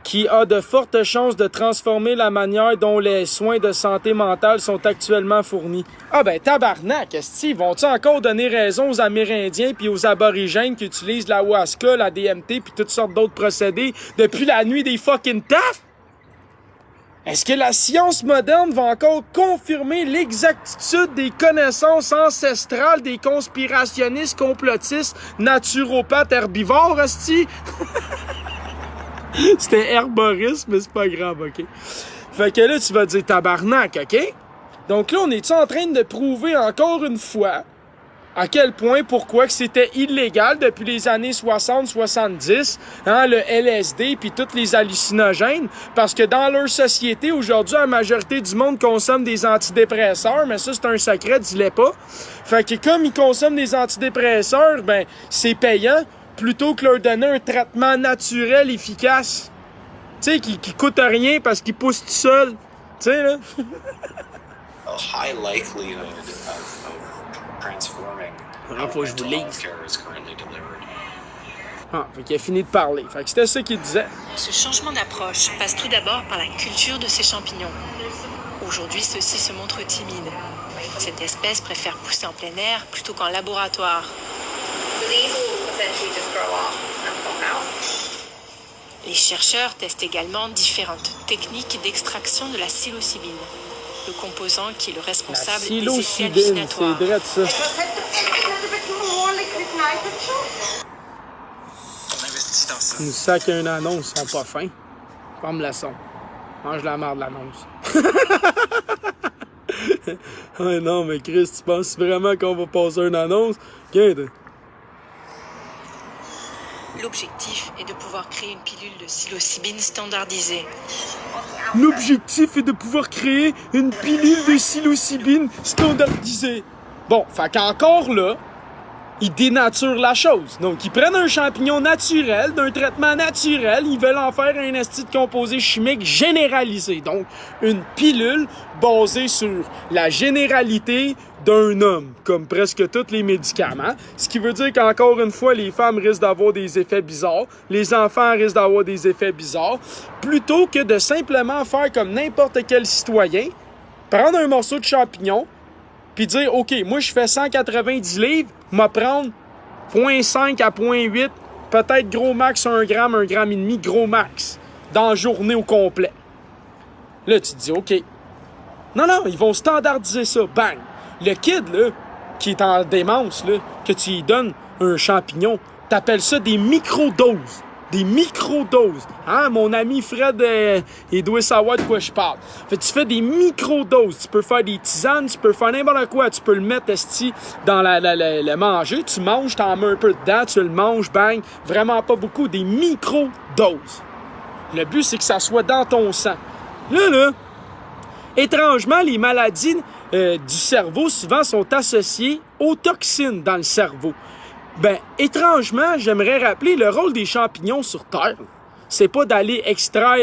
qui a de fortes chances de transformer la manière dont les soins de santé mentale sont actuellement fournis. Ah ben tabarnak, esti, vont-ils encore donner raison aux Amérindiens puis aux aborigènes qui utilisent l'ayahuasca, la DMT puis toutes sortes d'autres procédés depuis la nuit des fucking temps? Est-ce que la science moderne va encore confirmer l'exactitude des connaissances ancestrales des conspirationnistes, complotistes, naturopathes, herbivores, esti? C'était herboriste, mais c'est pas grave, OK? Fait que là, tu vas dire tabarnak, OK? Donc là, on est-tu en train de prouver encore une fois à quel point, pourquoi que c'était illégal depuis les années 60-70, hein, le LSD puis tous les hallucinogènes, parce que dans leur société, aujourd'hui, la majorité du monde consomme des antidépresseurs, mais ça, c'est un secret, dis-le pas. Fait que comme ils consomment des antidépresseurs, ben, c'est payant, plutôt que leur donner un traitement naturel efficace. Tu sais, qui coûte rien parce qu'il pousse tout seul. Tu sais, là. A high likelihood of transforming faut que je vous mental lise. health care is currently delivered. Ah, fait qu'il a fini de parler. Fait que c'était ça qu'il disait. Ce changement d'approche passe tout d'abord par la culture de ces champignons. Aujourd'hui, ceux-ci se montrent timides. Cette espèce préfère pousser en plein air plutôt qu'en laboratoire. Les chercheurs testent également différentes techniques d'extraction de la psilocybine, le composant qui est le La responsable des effets psilocybine, hallucinatoires. c'est vrai de ça. On investit dans ça. Nous sac une annonce, ils sont pas fins. Comme la son. Mange la marde, l'annonce. Ah non, mais Chris, tu penses vraiment qu'on va passer une annonce? Regarde. L'objectif est de pouvoir créer une pilule de psilocybine standardisée. L'objectif est de pouvoir créer une pilule de psilocybine standardisée. Bon, fait qu'encore là, ils dénaturent la chose. Donc, ils prennent un champignon naturel, d'un traitement naturel, ils veulent en faire un esti de composé chimique généralisé. Donc, une pilule basée sur la généralité d'un homme, comme presque tous les médicaments. Ce qui veut dire qu'encore une fois, les femmes risquent d'avoir des effets bizarres, les enfants risquent d'avoir des effets bizarres, plutôt que de simplement faire comme n'importe quel citoyen, prendre un morceau de champignon, puis dire, OK, moi, je fais 190 livres, m'a prendre 0.5 à 0.8, peut-être gros max 1 gramme et demi, gros max, dans la journée au complet. Là, tu te dis, OK. Non, ils vont standardiser ça. Bang! Le kid, là, qui est en démence, là, que tu lui donnes un champignon, t'appelles ça des microdoses. Des microdoses. Hein, mon ami Fred, il doit savoir de quoi je parle. Fait que tu fais des microdoses. Tu peux faire des tisanes, tu peux faire n'importe quoi. Tu peux le mettre, esti, dans le manger. Tu manges, t'en mets un peu dedans, tu le manges, bang. Vraiment pas beaucoup. Des microdoses. Le but, c'est que ça soit dans ton sang. Là, étrangement, les maladies du cerveau, souvent, sont associées aux toxines dans le cerveau. Ben, étrangement, j'aimerais rappeler le rôle des champignons sur Terre. C'est pas d'aller extraire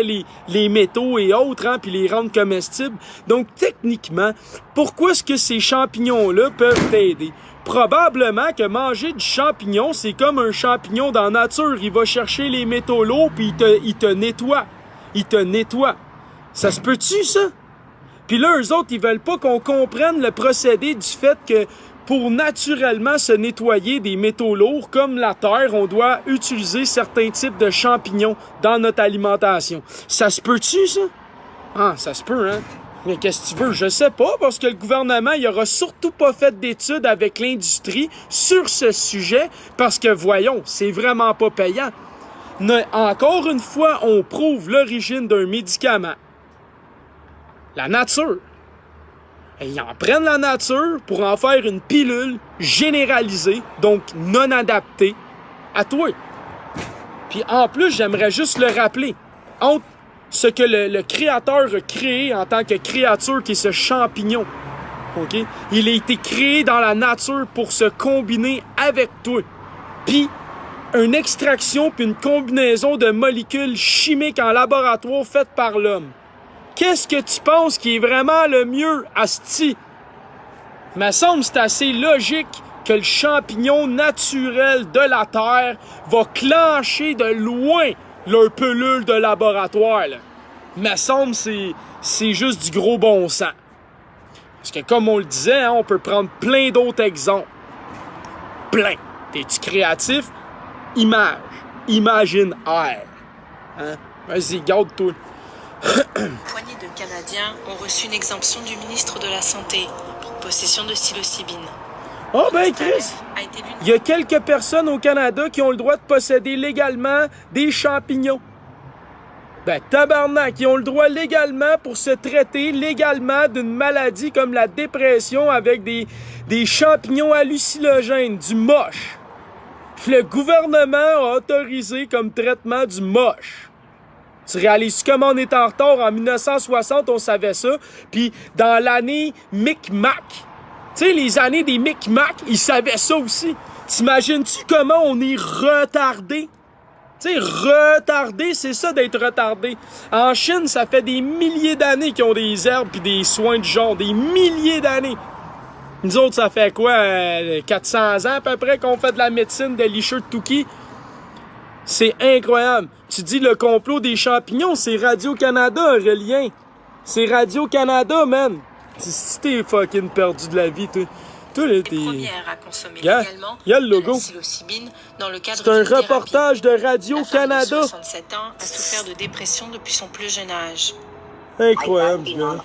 les métaux et autres, hein, puis les rendre comestibles. Donc, techniquement, pourquoi est-ce que ces champignons-là peuvent t'aider? Probablement que manger du champignon, c'est comme un champignon dans la nature. Il va chercher les métaux lourds, puis il te nettoie. Il te nettoie. Ça se peut-tu, ça? Puis là, eux autres, ils veulent pas qu'on comprenne le procédé du fait que pour naturellement se nettoyer des métaux lourds comme la terre, on doit utiliser certains types de champignons dans notre alimentation. Ça se peut-tu, ça? Ah, ça se peut, hein? Mais qu'est-ce que tu veux? Je sais pas, parce que le gouvernement, il aura surtout pas fait d'études avec l'industrie sur ce sujet, parce que, voyons, c'est vraiment pas payant. Encore une fois, on prouve l'origine d'un médicament. La nature. Et ils en prennent la nature pour en faire une pilule généralisée, donc non adaptée, à toi. Puis en plus, j'aimerais juste le rappeler, entre ce que le créateur a créé en tant que créature qui est ce champignon, OK? Il a été créé dans la nature pour se combiner avec toi. Puis une extraction puis une combinaison de molécules chimiques en laboratoire faites par l'homme. Qu'est-ce que tu penses qui est vraiment le mieux, asti? Me semble que c'est assez logique que le champignon naturel de la Terre va clencher de loin leur pelule de laboratoire, là. Me semble c'est juste du gros bon sens. Parce que comme on le disait, hein, on peut prendre plein d'autres exemples. Plein. T'es-tu créatif? Image. Imagine air. Hein? Vas-y, garde-toi. Une poignée de Canadiens ont reçu une exemption du ministre de la Santé pour possession de psilocybine. Oh ben Chris, A été l'une il y a quelques personnes au Canada qui ont le droit de posséder légalement des champignons. Ben tabarnak, ils ont le droit légalement pour se traiter légalement d'une maladie comme la dépression avec des champignons hallucinogènes, du moche. Le gouvernement a autorisé comme traitement du moche. Tu réalises comment on est en retard? En 1960, on savait ça. Puis dans l'année Micmac, tu sais, les années des Micmac, ils savaient ça aussi. T'imagines-tu comment on est retardé? Tu sais, retardé, c'est ça d'être retardé. En Chine, ça fait des milliers d'années qu'ils ont des herbes puis des soins de genre. Des milliers d'années. Nous autres, ça fait quoi? 400 ans à peu près qu'on fait de la médecine, de licheux de Touki? C'est incroyable. Tu dis le complot des champignons, c'est Radio-Canada, Aurélien. C'est Radio-Canada, man. Si t'es fucking perdu de la vie, toi. Toi, là, t'es... première à consommer Yeah. légalement Y a le de logo. la psilocybine dans le cadre C'est un d'une thérapie. reportage de La femme de Radio-Canada. 67 ans a souffert de dépression depuis son plus jeune âge. Incroyable, ce gars.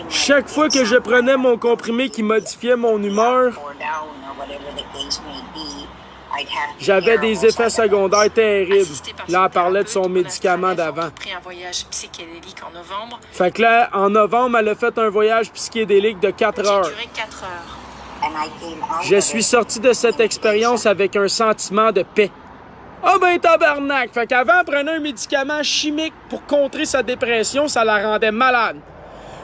Chaque fois que je prenais mon comprimé qui modifiait mon humeur, j'avais des effets secondaires terribles. Assistée par Là, son elle parlait de son thérapeute, médicament Mona Falef a d'avant. entrepris un voyage psychédélique en novembre Fait que là, en novembre, elle a fait un voyage psychédélique de 4 qui a heures. duré 4 heures. Je suis sorti de cette expérience avec un sentiment de paix. Ah ben tabarnak! Fait qu'avant, elle prenait un médicament chimique pour contrer sa dépression, ça la rendait malade.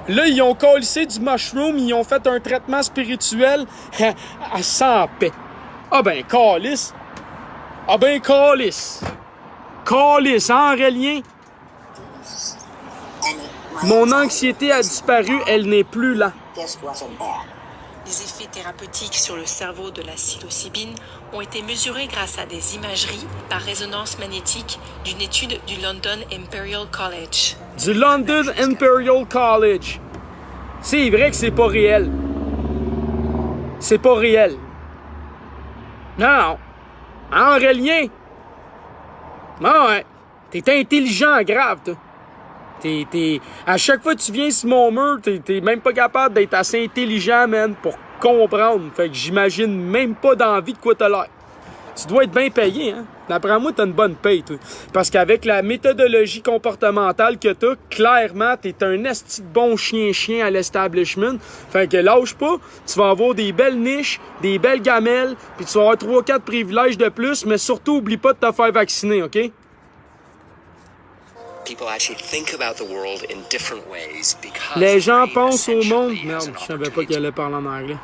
Là, ils ont collissé du mushroom, ils ont fait un traitement spirituel, elle sent paix. Ah ben, calice! Ah ben, calice! Calice, hein, Aurélien? Mon anxiété a disparu, elle n'est plus là. Les effets thérapeutiques sur le cerveau de la psilocybine ont été mesurés grâce à des imageries par résonance magnétique d'une étude du London Imperial College. Du London Imperial College. C'est vrai que c'est pas réel. C'est pas réel. Non, non. Hein, Aurélien? Ah ouais. T'es intelligent grave, toi. À chaque fois que tu viens sur mon mur, t'es même pas capable d'être assez intelligent, man, pour comprendre. Fait que j'imagine même pas d'envie de quoi t'as l'air. Tu dois être bien payé, hein? D'après moi, t'as une bonne paye, toi. Parce qu'avec la méthodologie comportementale que t'as, clairement, t'es un esti de bon chien à l'establishment. Fait que lâche pas, tu vas avoir des belles niches, des belles gamelles, puis tu vas avoir 3-4 privilèges de plus, mais surtout, oublie pas de te faire vacciner, OK? Les gens pensent au monde... Merde, je savais pas qu'elle allait parler en anglais.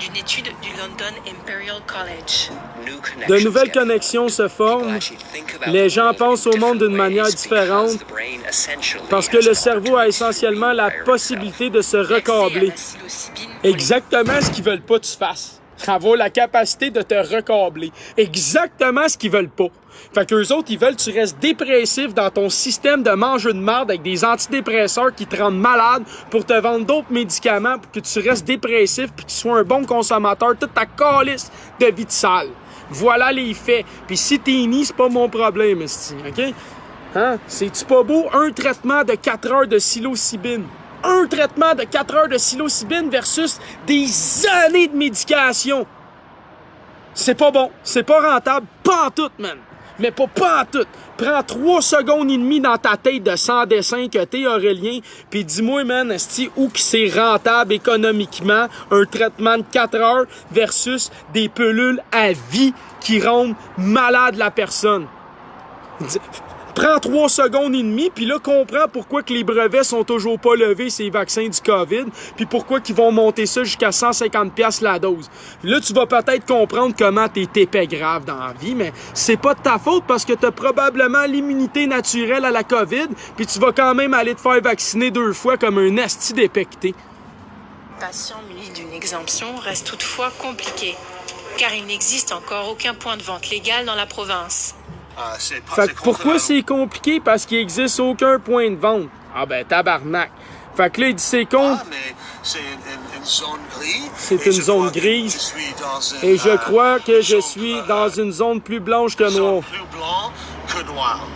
D'une étude du London Imperial College. De nouvelles connexions se forment. Les gens pensent au monde d'une manière différente parce que le cerveau a essentiellement la possibilité de se recabler. L'accès à la psilocybine Exactement ce qu'ils veulent pas que tu fasses. Avoir la capacité de te recabler. Exactement ce qu'ils veulent pas. Fait qu'eux autres, ils veulent que tu restes dépressif dans ton système de manger de marde avec des antidépresseurs qui te rendent malade pour te vendre d'autres médicaments pour que tu restes dépressif puis que tu sois un bon consommateur toute ta calice de vie de sale. Voilà les faits. Puis si t'es ni, c'est pas mon problème, esti, OK? Hein? C'est-tu pas beau? Un traitement de 4 heures de psilocybine. Un traitement de 4 heures de psilocybine versus des années de médication. C'est pas bon. C'est pas rentable. Pas en tout, man. Mais pas en tout. Prends 3 secondes et demie dans ta tête de 100 dessins que t'es, Aurélien, puis dis-moi, man, esti, où que c'est rentable économiquement, un traitement de 4 heures versus des pilules à vie qui rendent malade la personne. Prends 3 secondes et demie, puis là, comprends pourquoi que les brevets sont toujours pas levés, ces vaccins du COVID, puis pourquoi qu'ils vont monter ça jusqu'à 150$ la dose. Là, tu vas peut-être comprendre comment t'es épais grave dans la vie, mais c'est pas de ta faute parce que t'as probablement l'immunité naturelle à la COVID, puis tu vas quand même aller te faire vacciner 2 fois comme un asti d'épais que t'es. patient muni d'une exemption reste toutefois compliqué, car il n'existe encore aucun point de vente légal dans la province. Fait que pourquoi c'est compliqué? Parce qu'il n'existe aucun point de vente. Ah ben, tabarnak. Fait que là, il dit c'est con. Mais c'est une zone grise. C'est une zone grise. Et je crois que je suis dans une zone plus blanche que noire. Plus blanc que noir.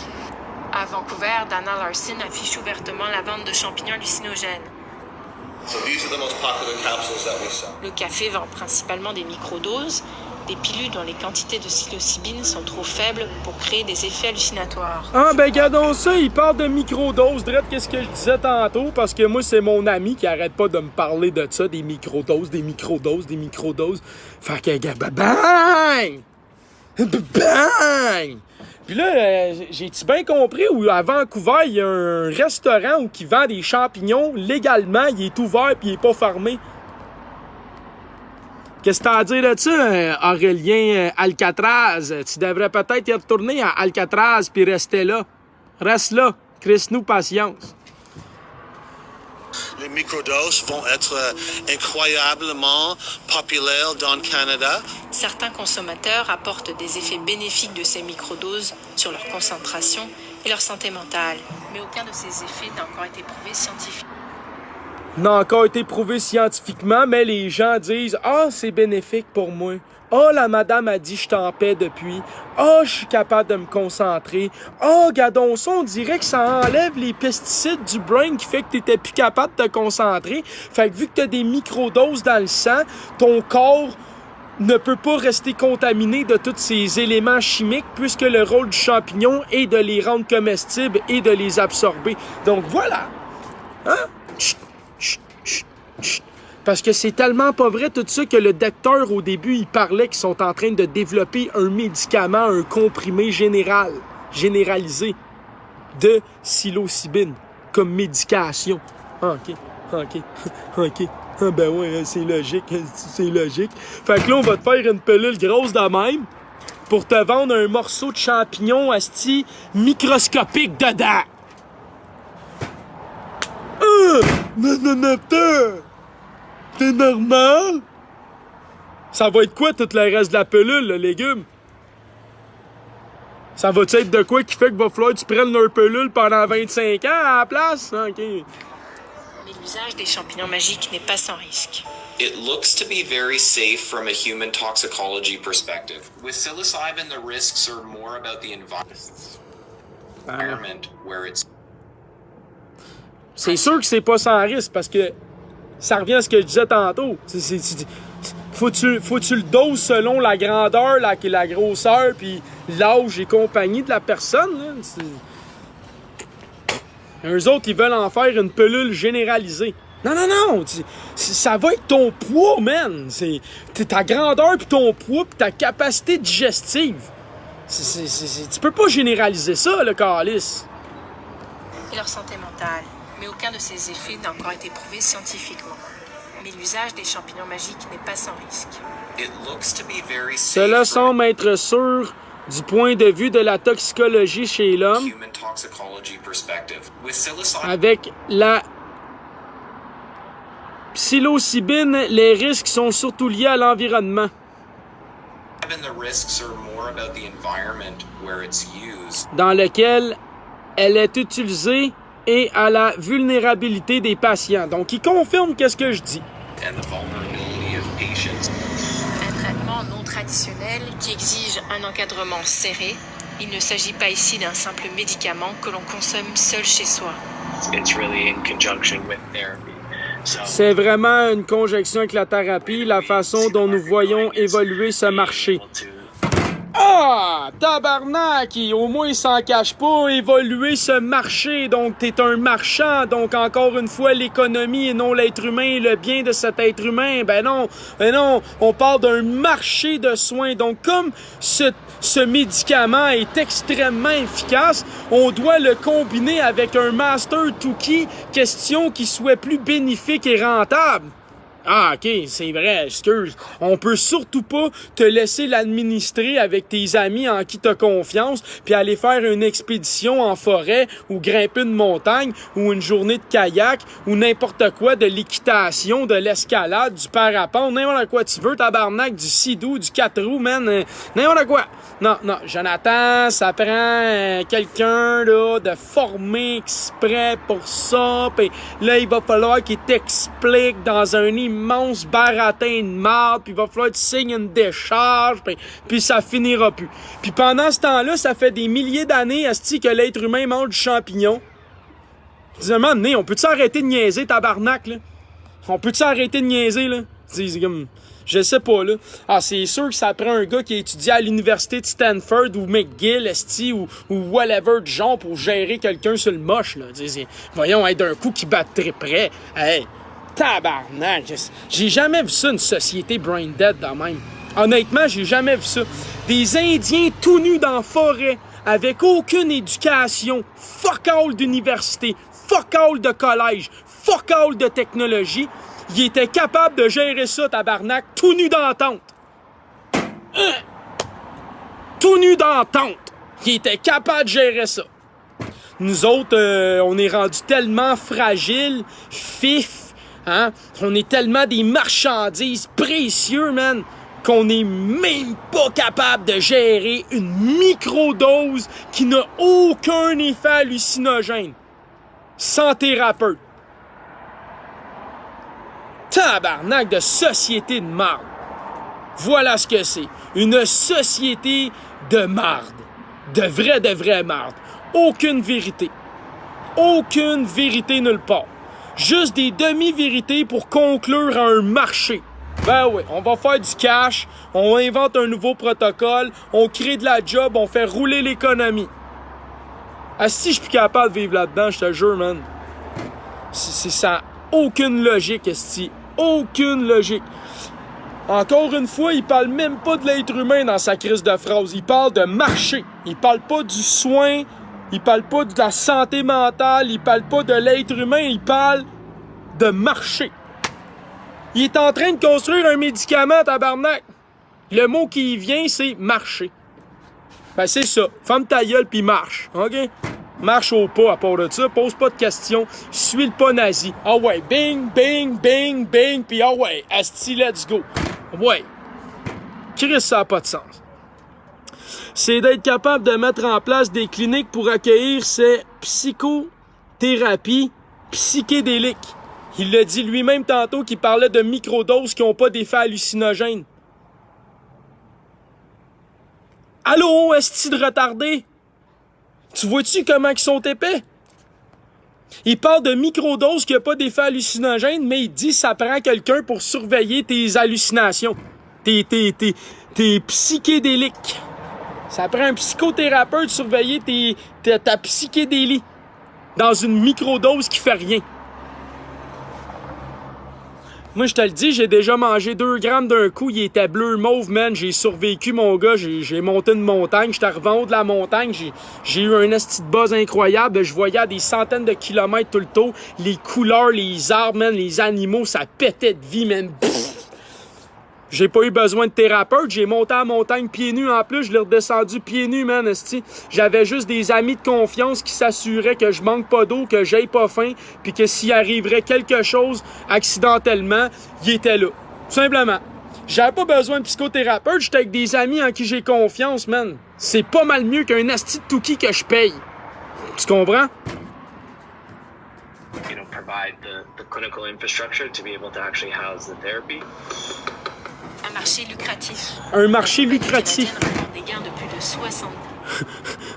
À Vancouver, Dana Larson affiche ouvertement la vente de champignons hallucinogènes. Le café vend principalement des microdoses, des pilules dont les quantités de psilocybine sont trop faibles pour créer des effets hallucinatoires. Ah ben regardons ça, il parle de microdoses, drette qu'est-ce que je disais tantôt, parce que moi c'est mon ami qui arrête pas de me parler de ça, des microdoses, des microdoses, des microdoses. Fait que bang! Bang! Puis là, j'ai-tu bien compris où à Vancouver, il y a un restaurant où qui vend des champignons légalement, il est ouvert puis il est pas fermé. Qu'est-ce que t'as à dire de ça, Aurélien Alcatraz? Tu devrais peut-être y retourner à Alcatraz puis rester là. Reste là. Crisse-nous patience. Les microdoses vont être incroyablement populaires dans le Canada. Certains consommateurs apportent des effets bénéfiques de ces microdoses sur leur concentration et leur santé mentale. Mais aucun de ces effets n'a encore été prouvé scientifiquement. N'a encore été prouvé scientifiquement, mais les gens disent « Ah, c'est bénéfique pour moi. Ah, la madame a dit « Je t'en paie depuis. Ah, je suis capable de me concentrer. Ah, gadon ça, on dirait que ça enlève les pesticides du brain qui fait que t'étais plus capable de te concentrer. Fait que vu que t'as des microdoses dans le sang, ton corps ne peut pas rester contaminé de tous ces éléments chimiques puisque le rôle du champignon est de les rendre comestibles et de les absorber. Donc voilà. Hein? Chut. Parce que c'est tellement pas vrai tout ça que le docteur, au début, il parlait qu'ils sont en train de développer un médicament, un comprimé généralisé de psilocybine comme médication. Ah, OK. Ah, ben ouais, c'est logique. Fait que là, on va te faire une pilule grosse de même pour te vendre un morceau de champignon asti microscopique dedans. Non, t'es normal? Ça va être quoi tout le reste de la pilule, le légume? Ça va-tu être de quoi qui fait qu'il va falloir que tu prennes leur pilule pendant 25 ans à la place? OK. Mais l'usage des champignons magiques n'est pas sans risque. It looks to be very safe from a human toxicology perspective. With psilocybin, the risks are more about the environment where it's... C'est sûr que c'est pas sans risque parce que ça revient à ce que je disais tantôt. Faut tu le doses selon la grandeur, la grosseur, puis l'âge et compagnie de la personne. Là. Eux autres, ils veulent en faire une pilule généralisée. Non. Ça va être ton poids, man. C'est ta grandeur, puis ton poids, puis ta capacité digestive. Tu peux pas généraliser ça, le calice. Et leur santé mentale. Mais aucun de ces effets n'a encore été prouvé scientifiquement. Mais l'usage des champignons magiques n'est pas sans risque. Cela semble être sûr du point de vue de la toxicologie chez l'homme. Avec la psilocybine, les risques sont surtout liés à l'environnement. Dans lequel elle est utilisée et à la vulnérabilité des patients. Donc, il confirme qu'est-ce que je dis. Un traitement non traditionnel qui exige un encadrement serré. Il ne s'agit pas ici d'un simple médicament que l'on consomme seul chez soi. C'est vraiment une conjonction avec la thérapie, la façon dont nous voyons évoluer ce marché. Ah! Tabarnak! Au moins, il s'en cache pas. Évoluer ce marché. Donc, t'es un marchand. Donc, encore une fois, l'économie et non l'être humain, le bien de cet être humain. Ben non. On parle d'un marché de soins. Donc, comme ce médicament est extrêmement efficace, on doit le combiner avec un master Tookie, question qui soit plus bénéfique et rentable. Ah, OK, c'est vrai, excuse. On peut surtout pas te laisser l'administrer avec tes amis en qui t'as confiance, puis aller faire une expédition en forêt ou grimper une montagne ou une journée de kayak ou n'importe quoi, de l'équitation, de l'escalade, du parapente, n'importe quoi tu veux, tabarnak, du sidou, du 4 roues, man, n'importe quoi. Non, Jonathan, ça prend quelqu'un là de formé exprès pour ça, puis là, il va falloir qu'il t'explique dans un immense baratin de marde, puis il va falloir que tu signes une décharge, puis ça finira plus. Puis pendant ce temps-là, ça fait des milliers d'années, asti, que l'être humain mange du champignon. Dis-moi, on peut-tu arrêter de niaiser, tabarnak, là? On peut-tu arrêter de niaiser, là? C'est comme... Je sais pas, là. Ah, c'est sûr que ça prend un gars qui a étudié à l'université de Stanford ou McGill, esti, ou whatever de genre pour gérer quelqu'un sur le moche, là. Voyons, d'un coup qui bat très près. Hey, tabarnak! J'ai jamais vu ça, une société brain dead de même. Honnêtement, j'ai jamais vu ça. Des Indiens tout nus dans la forêt, avec aucune éducation, fuck all d'université, fuck all de collège, fuck all de technologie. Il était capable de gérer ça, tabarnak, tout nu dans la tente. Tout nu dans la tente. Il était capable de gérer ça. Nous autres, on est rendus tellement fragiles, fifs, hein? On est tellement des marchandises précieux, man, qu'on n'est même pas capable de gérer une microdose qui n'a aucun effet hallucinogène. Sans thérapeute. Tabarnak de société de marde. Voilà ce que c'est. Une société de marde. De vraie marde. Aucune vérité. Aucune vérité nulle part. Juste des demi-vérités pour conclure à un marché. Ben oui, on va faire du cash, on invente un nouveau protocole, on crée de la job, on fait rouler l'économie. Si je suis plus capable de vivre là-dedans, je te jure, man. C'est ça. Aucune logique, esti. Aucune logique. Encore une fois, il parle même pas de l'être humain dans sa crise de phrase. Il parle de marché. Il parle pas du soin. Il parle pas de la santé mentale. Il parle pas de l'être humain. Il parle de marché. Il est en train de construire un médicament, tabarnak. Le mot qui y vient, c'est marcher. Ben, c'est ça. Ferme ta gueule pis marche. OK? Marche au pas à part de ça. Pose pas de questions. Suis le pas nazi. Ah ouais. Bing, bing, bing, bing. Pis ah ouais. Asti, let's go. Ouais. Chris, ça n'a pas de sens. C'est d'être capable de mettre en place des cliniques pour accueillir ces psychothérapies psychédéliques. Il l'a dit lui-même tantôt qu'il parlait de microdoses qui n'ont pas d'effet hallucinogène. Allô, esti de retardé? Tu vois-tu comment ils sont épais? Il parle de microdoses qui n'ont pas d'effet hallucinogène, mais il dit que ça prend quelqu'un pour surveiller tes hallucinations. Tes psychédéliques. Ça prend un psychothérapeute pour surveiller ta psychédélie. Dans une microdose qui fait rien. Moi, je te le dis, j'ai déjà mangé 2 grammes d'un coup. Il était bleu mauve, man. J'ai survécu, mon gars. J'ai monté une montagne. J'étais arrivé en haut de la montagne. J'ai eu un esti de buzz incroyable. Je voyais à des centaines de kilomètres tout le tour. Les couleurs, les arbres, man, les animaux, ça pétait de vie, man. Pfff. J'ai pas eu besoin de thérapeute. J'ai monté la montagne pieds nus en plus. Je l'ai redescendu pieds nus, man, esti. J'avais juste des amis de confiance qui s'assuraient que je manque pas d'eau, que j'aille pas faim, puis que s'il arriverait quelque chose accidentellement, il était là. Tout simplement. J'avais pas besoin de psychothérapeute. J'étais avec des amis en qui j'ai confiance, man. C'est pas mal mieux qu'un asti de Touki que je paye. Tu comprends? Provide the clinical infrastructure to be able to actually house the therapy. Un marché lucratif. Un marché lucratif. Des gains de plus de 60.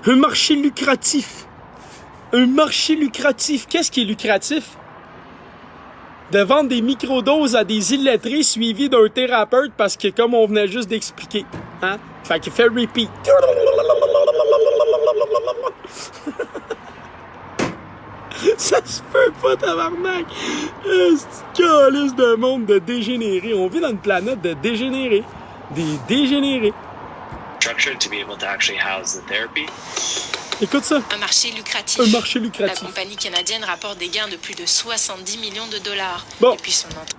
Un marché lucratif. Un marché lucratif. Qu'est-ce qui est lucratif? De vendre des microdoses à des illettrés suivis d'un thérapeute parce que comme on venait juste d'expliquer. Hein? Fait qu'il fait repeat. Ça se peut pas, tabarnak! C'est une calice de monde de dégénérés. On vit dans une planète de dégénérés. Des dégénérés. To be able to actually house the therapy. Écoute ça. Un marché lucratif. Un marché lucratif. La compagnie canadienne rapporte des gains de plus de 70 millions de dollars bon. depuis son entrée.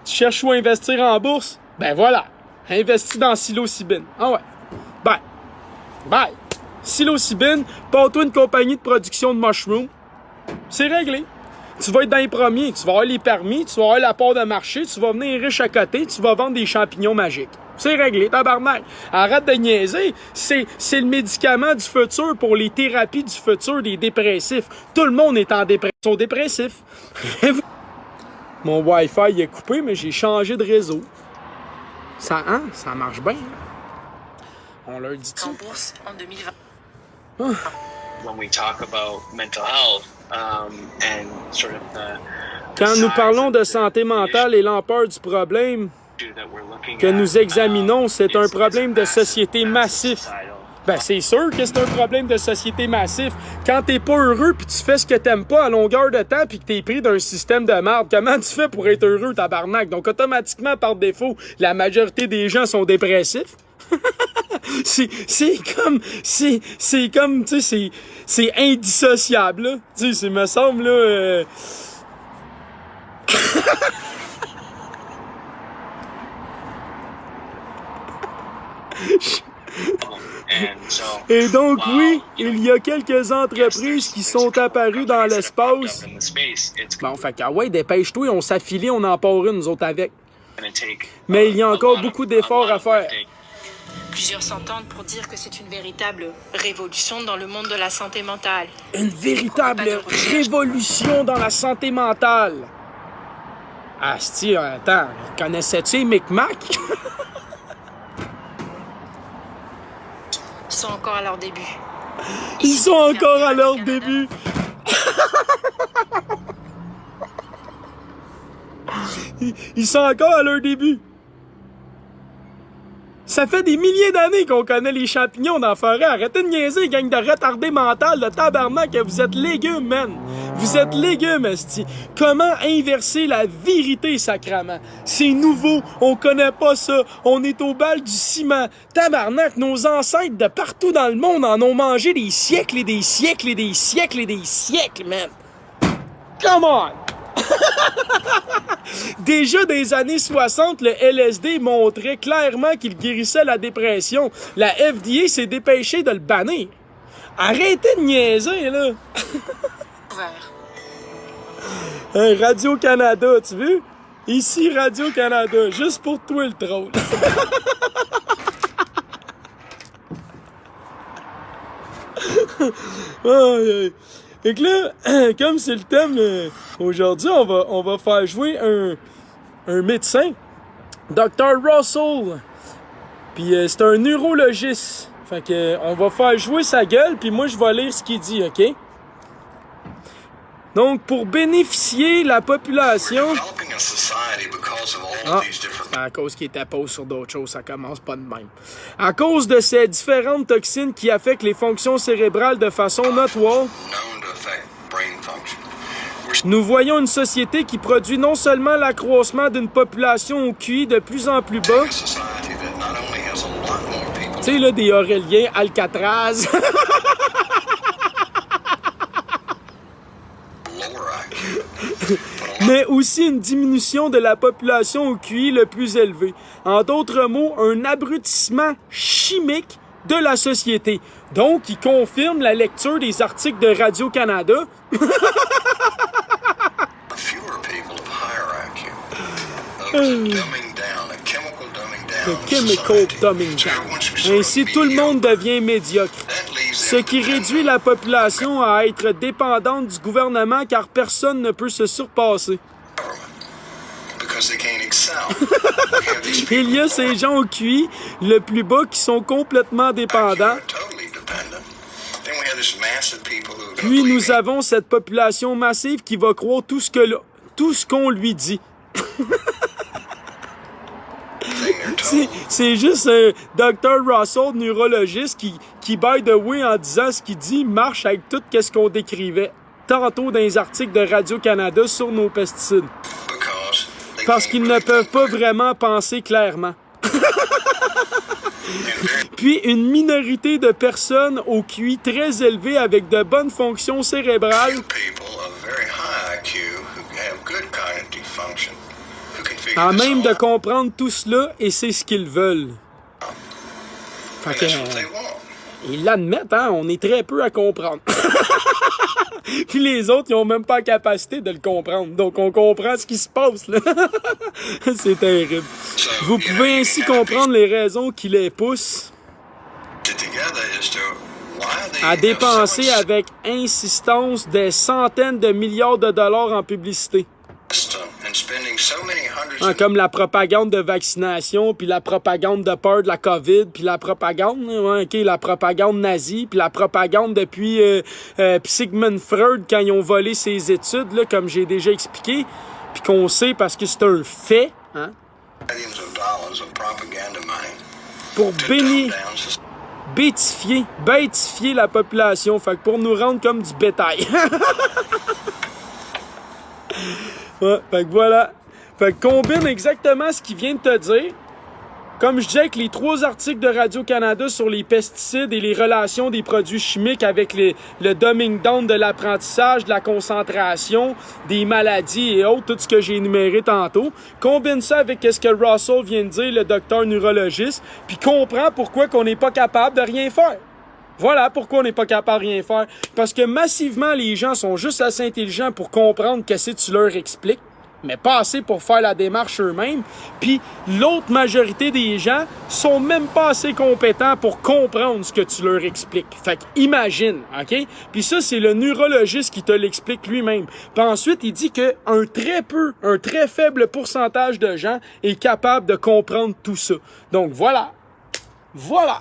Tu cherches où investir en bourse? Ben voilà, investis dans psilocybine. Ah ouais. Bye. Psilocybine, pars-toi une compagnie de production de mushrooms. C'est réglé. Tu vas être dans les premiers, tu vas avoir les permis, tu vas avoir la part de marché, tu vas venir riche à côté, tu vas vendre des champignons magiques. C'est réglé, tabarnak. Arrête de niaiser. C'est le médicament du futur pour les thérapies du futur des dépressifs. Tout le monde est en dépression dépressif. Mon Wi-Fi est coupé, mais j'ai changé de réseau. Ça marche bien. On leur dit En bourse en 2020. When we talk about mental health, and sort of Quand nous parlons de santé mentale et l'ampleur du problème que nous examinons, c'est un problème de société massif. Ben, c'est sûr que c'est un problème de société massif. Quand t'es pas heureux pis tu fais ce que t'aimes pas à longueur de temps pis que t'es pris d'un système de merde, comment tu fais pour être heureux, tabarnak? Donc, automatiquement, par défaut, la majorité des gens sont dépressifs. c'est comme, tu sais, c'est indissociable, là. Tu sais, me semble, là, Et donc, oui, il y a quelques entreprises qui sont apparues dans l'espace. Bon, fait que, ouais, dépêche-toi, on s'affilie, on en part une, nous autres, avec. Mais il y a encore beaucoup d'efforts à faire. Plusieurs s'entendent pour dire que c'est une véritable révolution dans le monde de la santé mentale. Une véritable révolution dans la santé mentale. Asti, attends, connaissais-tu Micmac? Ils sont encore à leur début. Ils sont encore à leur début. Ils sont encore à leur début. Ça fait des milliers d'années qu'on connaît les champignons dans la forêt. Arrêtez de niaiser, gang de retardés mentales, de tabarnak, vous êtes légumes, man. Vous êtes légumes, esti. Comment inverser la vérité, sacrament? C'est nouveau, on connaît pas ça, on est au bal du ciment. Tabarnak, nos ancêtres de partout dans le monde en ont mangé des siècles et des siècles et des siècles et des siècles, man. Come on! Déjà des années 60, le LSD montrait clairement qu'il guérissait la dépression. La FDA s'est dépêchée de le bannir. Arrêtez de niaiser, là! Radio-Canada, tu veux? Ici, Radio-Canada, juste pour toi, le troll. Fait que là, comme c'est le thème aujourd'hui, on va faire jouer un médecin, Dr. Russell. Puis c'est un neurologiste. Fait que on va faire jouer sa gueule, puis moi je vais lire ce qu'il dit, OK? Donc, pour bénéficier la population... Ah, c'est à cause qu'il était pause sur d'autres choses, ça commence pas de même. À cause de ces différentes toxines qui affectent les fonctions cérébrales de façon notoire, nous voyons une société qui produit non seulement l'accroissement d'une population au QI de plus en plus bas, tu sais, là, des Auréliens, Alcatraz... mais aussi une diminution de la population au QI le plus élevé. En d'autres mots, un abrutissement chimique de la société. Donc, il confirme la lecture des articles de Radio-Canada. Le chemical dumbing down. Ainsi, tout le monde devient médiocre. Ce qui réduit la population à être dépendante du gouvernement car personne ne peut se surpasser. Il y a ces gens au QI le plus bas qui sont complètement dépendants. Puis nous avons cette population massive qui va croire tout ce qu'on lui dit. C'est juste un Dr. Russell, neurologiste, qui, by the way, en disant ce qu'il dit, marche avec tout ce qu'on décrivait tantôt dans les articles de Radio-Canada sur nos pesticides. Parce qu'ils ne peuvent pas vraiment penser clairement. Puis une minorité de personnes au QI très élevé avec de bonnes fonctions cérébrales À même de comprendre tout cela, et c'est ce qu'ils veulent. Fait que, ils l'admettent, hein, on est très peu à comprendre. Puis les autres, ils ont même pas la capacité de le comprendre. Donc on comprend ce qui se passe, là. C'est terrible. Vous pouvez ainsi comprendre les raisons qui les poussent à dépenser avec insistance des centaines de milliards de dollars en publicité. Comme la propagande de vaccination, puis la propagande de peur de la COVID, puis la propagande, la propagande nazie, puis la propagande depuis Sigmund Freud quand ils ont volé ses études, là, comme j'ai déjà expliqué, puis qu'on sait parce que c'est un fait, hein, pour bêtifier la population, fait que pour nous rendre comme du bétail. Ouais, fait que voilà. Fait que combine exactement ce qu'il vient de te dire. Comme je disais, avec les 3 articles de Radio-Canada sur les pesticides et les relations des produits chimiques avec le dumbing down de l'apprentissage, de la concentration, des maladies et autres, tout ce que j'ai énuméré tantôt. Combine ça avec ce que Russell vient de dire, le docteur neurologiste, puis comprends pourquoi qu'on n'est pas capable de rien faire. Voilà pourquoi on n'est pas capable de rien faire. Parce que massivement, les gens sont juste assez intelligents pour comprendre qu'est-ce que tu leur expliques, mais pas assez pour faire la démarche eux-mêmes. Puis l'autre majorité des gens sont même pas assez compétents pour comprendre ce que tu leur expliques. Fait qu'imagine, OK? Puis ça, c'est le neurologiste qui te l'explique lui-même. Puis ensuite, il dit qu'un très faible pourcentage de gens est capable de comprendre tout ça. Donc voilà. Voilà.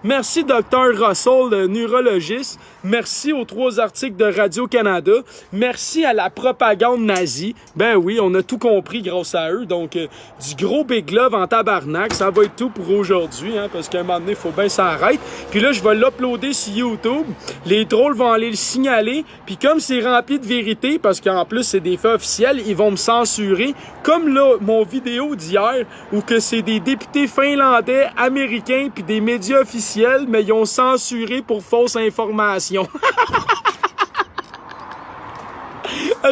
Merci, Dr. Russell, le neurologiste. Merci aux 3 articles de Radio-Canada. Merci à la propagande nazie. Ben oui, on a tout compris grâce à eux. Donc, du gros big love en tabarnak. Ça va être tout pour aujourd'hui, hein, parce qu'à un moment donné, il faut bien s'arrêter. Puis là, je vais l'uploader sur YouTube. Les trolls vont aller le signaler. Puis comme c'est rempli de vérité, parce qu'en plus, c'est des faits officiels, ils vont me censurer. Comme là, mon vidéo d'hier, où que c'est des députés finlandais, américains, puis des médias officiels, mais ils ont censuré pour fausse information.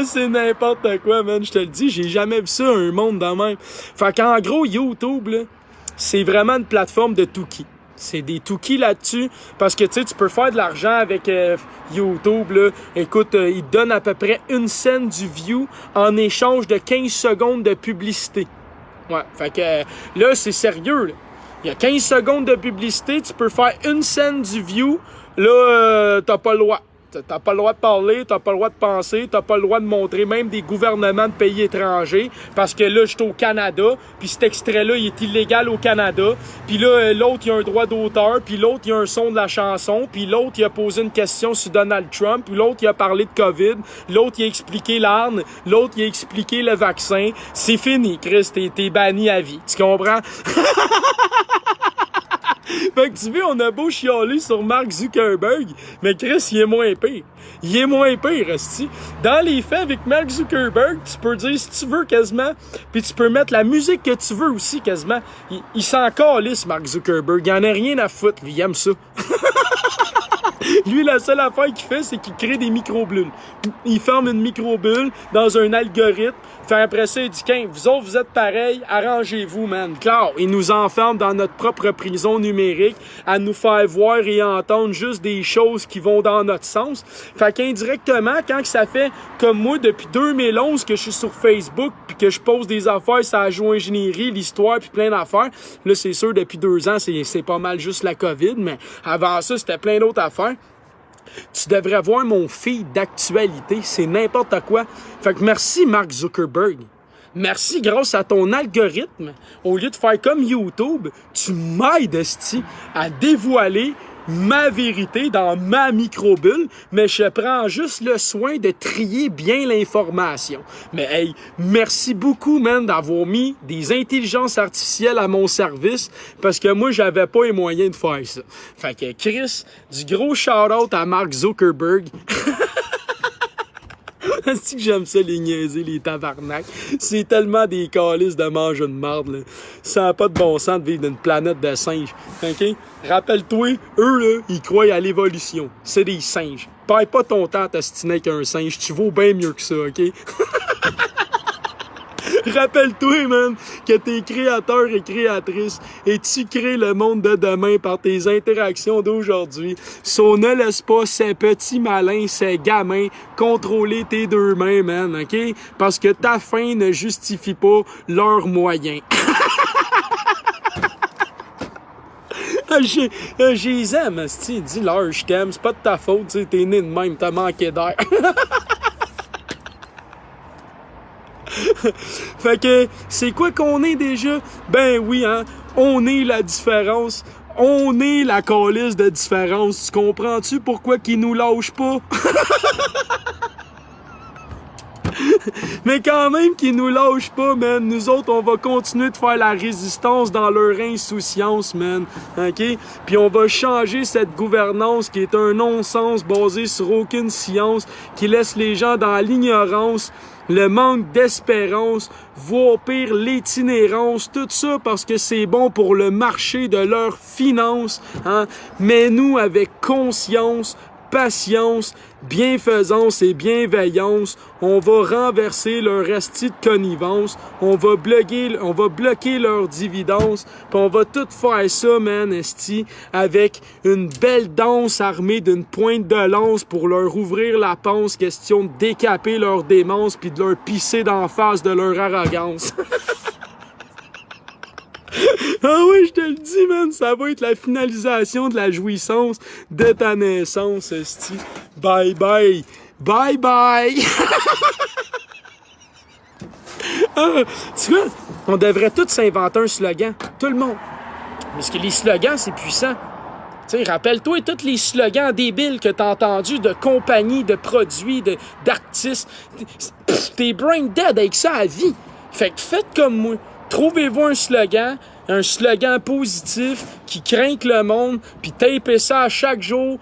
C'est n'importe quoi, man. Je te le dis, j'ai jamais vu ça, un monde de même. Fait qu'en gros, YouTube, là, c'est vraiment une plateforme de Tuki. C'est des Tuki là-dessus. Parce que, tu sais, tu peux faire de l'argent avec YouTube, là. Écoute, ils te donnent à peu près 1 cent du view en échange de 15 secondes de publicité. Ouais, fait que là, c'est sérieux, là. Il y a 15 secondes de publicité, tu peux faire 1 cent du view. Là, t'as pas le droit. T'as pas le droit de parler, t'as pas le droit de penser, t'as pas le droit de montrer même des gouvernements de pays étrangers, parce que là, je suis au Canada, puis cet extrait-là, il est illégal au Canada, puis là, l'autre, il a un droit d'auteur, puis l'autre, il a un son de la chanson, puis l'autre, il a posé une question sur Donald Trump, puis l'autre, il a parlé de COVID, l'autre, il a expliqué l'arne, l'autre, il a expliqué le vaccin. C'est fini, Chris, t'es banni à vie. Tu comprends? Fait que tu vois, on a beau chialer sur Mark Zuckerberg, mais Chris, il est moins pire. Il est moins pire, esti. Dans les faits, avec Mark Zuckerberg, tu peux dire si tu veux quasiment, puis tu peux mettre la musique que tu veux aussi quasiment. Il s'en calisse, Mark Zuckerberg. Il en a rien à foutre, lui, il aime ça. Lui, la seule affaire qu'il fait, c'est qu'il crée des micro-bulles. Il forme une micro-bulle dans un algorithme. Fait après ça, il dit, vous autres, vous êtes pareils, arrangez-vous, man. Claro, il nous enferme dans notre propre prison numérique à nous faire voir et entendre juste des choses qui vont dans notre sens. Fait qu'indirectement, quand ça fait comme moi, depuis 2011 que je suis sur Facebook puis que je pose des affaires sur la géo-ingénierie, l'histoire puis plein d'affaires, là, c'est sûr, depuis 2 ans, c'est pas mal juste la COVID, mais avant ça, c'était plein d'autres affaires. Tu devrais voir mon feed d'actualité, c'est n'importe quoi. Fait que merci Mark Zuckerberg. Merci grâce à ton algorithme. Au lieu de faire comme YouTube, tu m'aides, esti, à dévoiler ma vérité dans ma microbulle, mais je prends juste le soin de trier bien l'information. Mais hey, merci beaucoup, man, d'avoir mis des intelligences artificielles à mon service, parce que moi, j'avais pas les moyens de faire ça. Fait que Chris, du gros shout-out à Mark Zuckerberg. C'est que j'aime ça, les niaiser, les tabarnak. C'est tellement des calices de mange de marde, là. Ça n'a pas de bon sens de vivre dans une planète de singes. OK? Rappelle-toi, eux, là, ils croient à l'évolution. C'est des singes. Perds pas ton temps à t'astiner avec un singe. Tu vaux bien mieux que ça, OK? Rappelle-toi, man, que t'es créateur et créatrice et tu crées le monde de demain par tes interactions d'aujourd'hui. So, ne laisse pas ces petits malins, ces gamins contrôler tes deux mains, man, OK? Parce que ta fin ne justifie pas leurs moyens. J'ai les aime, asti. Dis-leur, je t'aime, c'est pas de ta faute, t'es né de même, t'as manqué d'air. Fait que, c'est quoi qu'on est déjà? Ben oui, hein, on est la différence. On est la calisse de différence. Tu comprends-tu pourquoi qu'ils nous lâchent pas? Mais quand même qu'ils nous lâchent pas, man. Nous autres, on va continuer de faire la résistance dans leur insouciance, man. OK? Puis on va changer cette gouvernance qui est un non-sens basé sur aucune science, qui laisse les gens dans l'ignorance, le manque d'espérance, voire pire l'itinérance, tout ça parce que c'est bon pour le marché de leurs finances, hein? Mais nous, avec conscience, patience, bienfaisance et bienveillance, on va renverser leur esti de connivence, on va bloquer leurs dividendes, puis on va tout faire ça, man, esti, avec une belle danse armée d'une pointe de lance pour leur ouvrir la panse, question de décaper leur démence puis de leur pisser d'en face de leur arrogance. Ah oui, je te le dis, man, ça va être la finalisation de la jouissance de ta naissance, esti. Bye bye. Bye bye. Tu vois, on devrait tous s'inventer un slogan. Tout le monde. Parce que les slogans, c'est puissant. Tu sais, rappelle-toi tous les slogans débiles que t'as entendus de compagnies, de produits, d'artistes. T'es brain dead avec ça à vie. Fait que faites comme moi. Trouvez-vous un slogan positif qui craint le monde, puis tapez ça à chaque jour.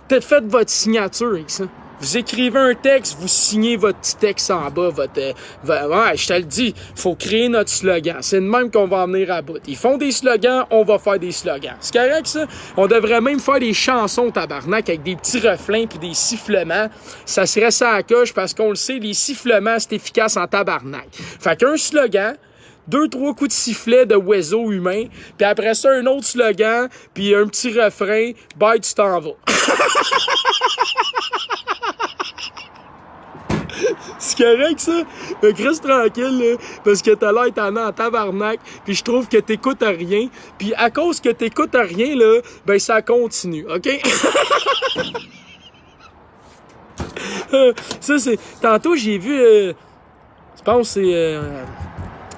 Faites votre signature avec ça. Vous écrivez un texte, vous signez votre petit texte en bas. Ouais, je te le dis, faut créer notre slogan. C'est de même qu'on va en venir à bout. Ils font des slogans, on va faire des slogans. C'est correct, ça? On devrait même faire des chansons, tabarnak, avec des petits refrains puis des sifflements. Ça serait ça à coche, parce qu'on le sait, les sifflements, c'est efficace en tabarnak. Fait qu'un slogan, 2-3 coups de sifflet de oiseau humain, puis après ça, un autre slogan, puis un petit refrain, bye, tu t'en vas. C'est correct, ça? Mais Chris, tranquille, là, parce que t'as l'air tannant en tabarnak, puis je trouve que t'écoutes à rien, puis à cause que t'écoutes à rien, là, ben ça continue, OK? Ça, c'est... Tantôt, j'ai vu... je pense que c'est...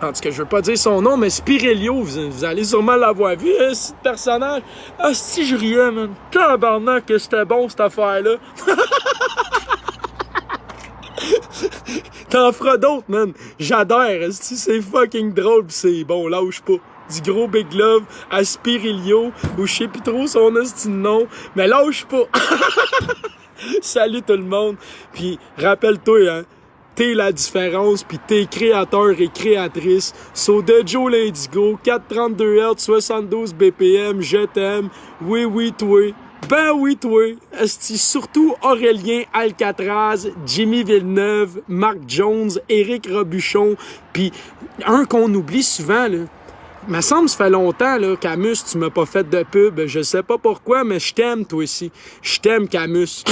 en tout cas, je veux pas dire son nom, mais Spirelio, vous allez sûrement l'avoir vu, ce personnage. Ah, si je riais, man. Tabarnak que c'était bon, cette affaire-là. T'en feras d'autres, man. J'adore. C'est fucking drôle pis c'est bon, lâche pas. Du gros Big Love à Spirelio, ou je sais plus trop son esti de nom, mais lâche pas. Salut tout le monde. Puis rappelle-toi, hein, t'es la différence, pis t'es créateur et créatrice. So de Joe l'Indigo, 432 Hz, 72 BPM, je t'aime. Oui, oui, toi. Ben oui, toi. Esti, surtout Aurélien Alcatraz, Jimmy Villeneuve, Marc Jones, Éric Robuchon, pis un qu'on oublie souvent, là. Me semble, ça fait longtemps, là, Camus, tu m'as pas fait de pub. Je sais pas pourquoi, mais je t'aime, toi aussi. Je t'aime, Camus.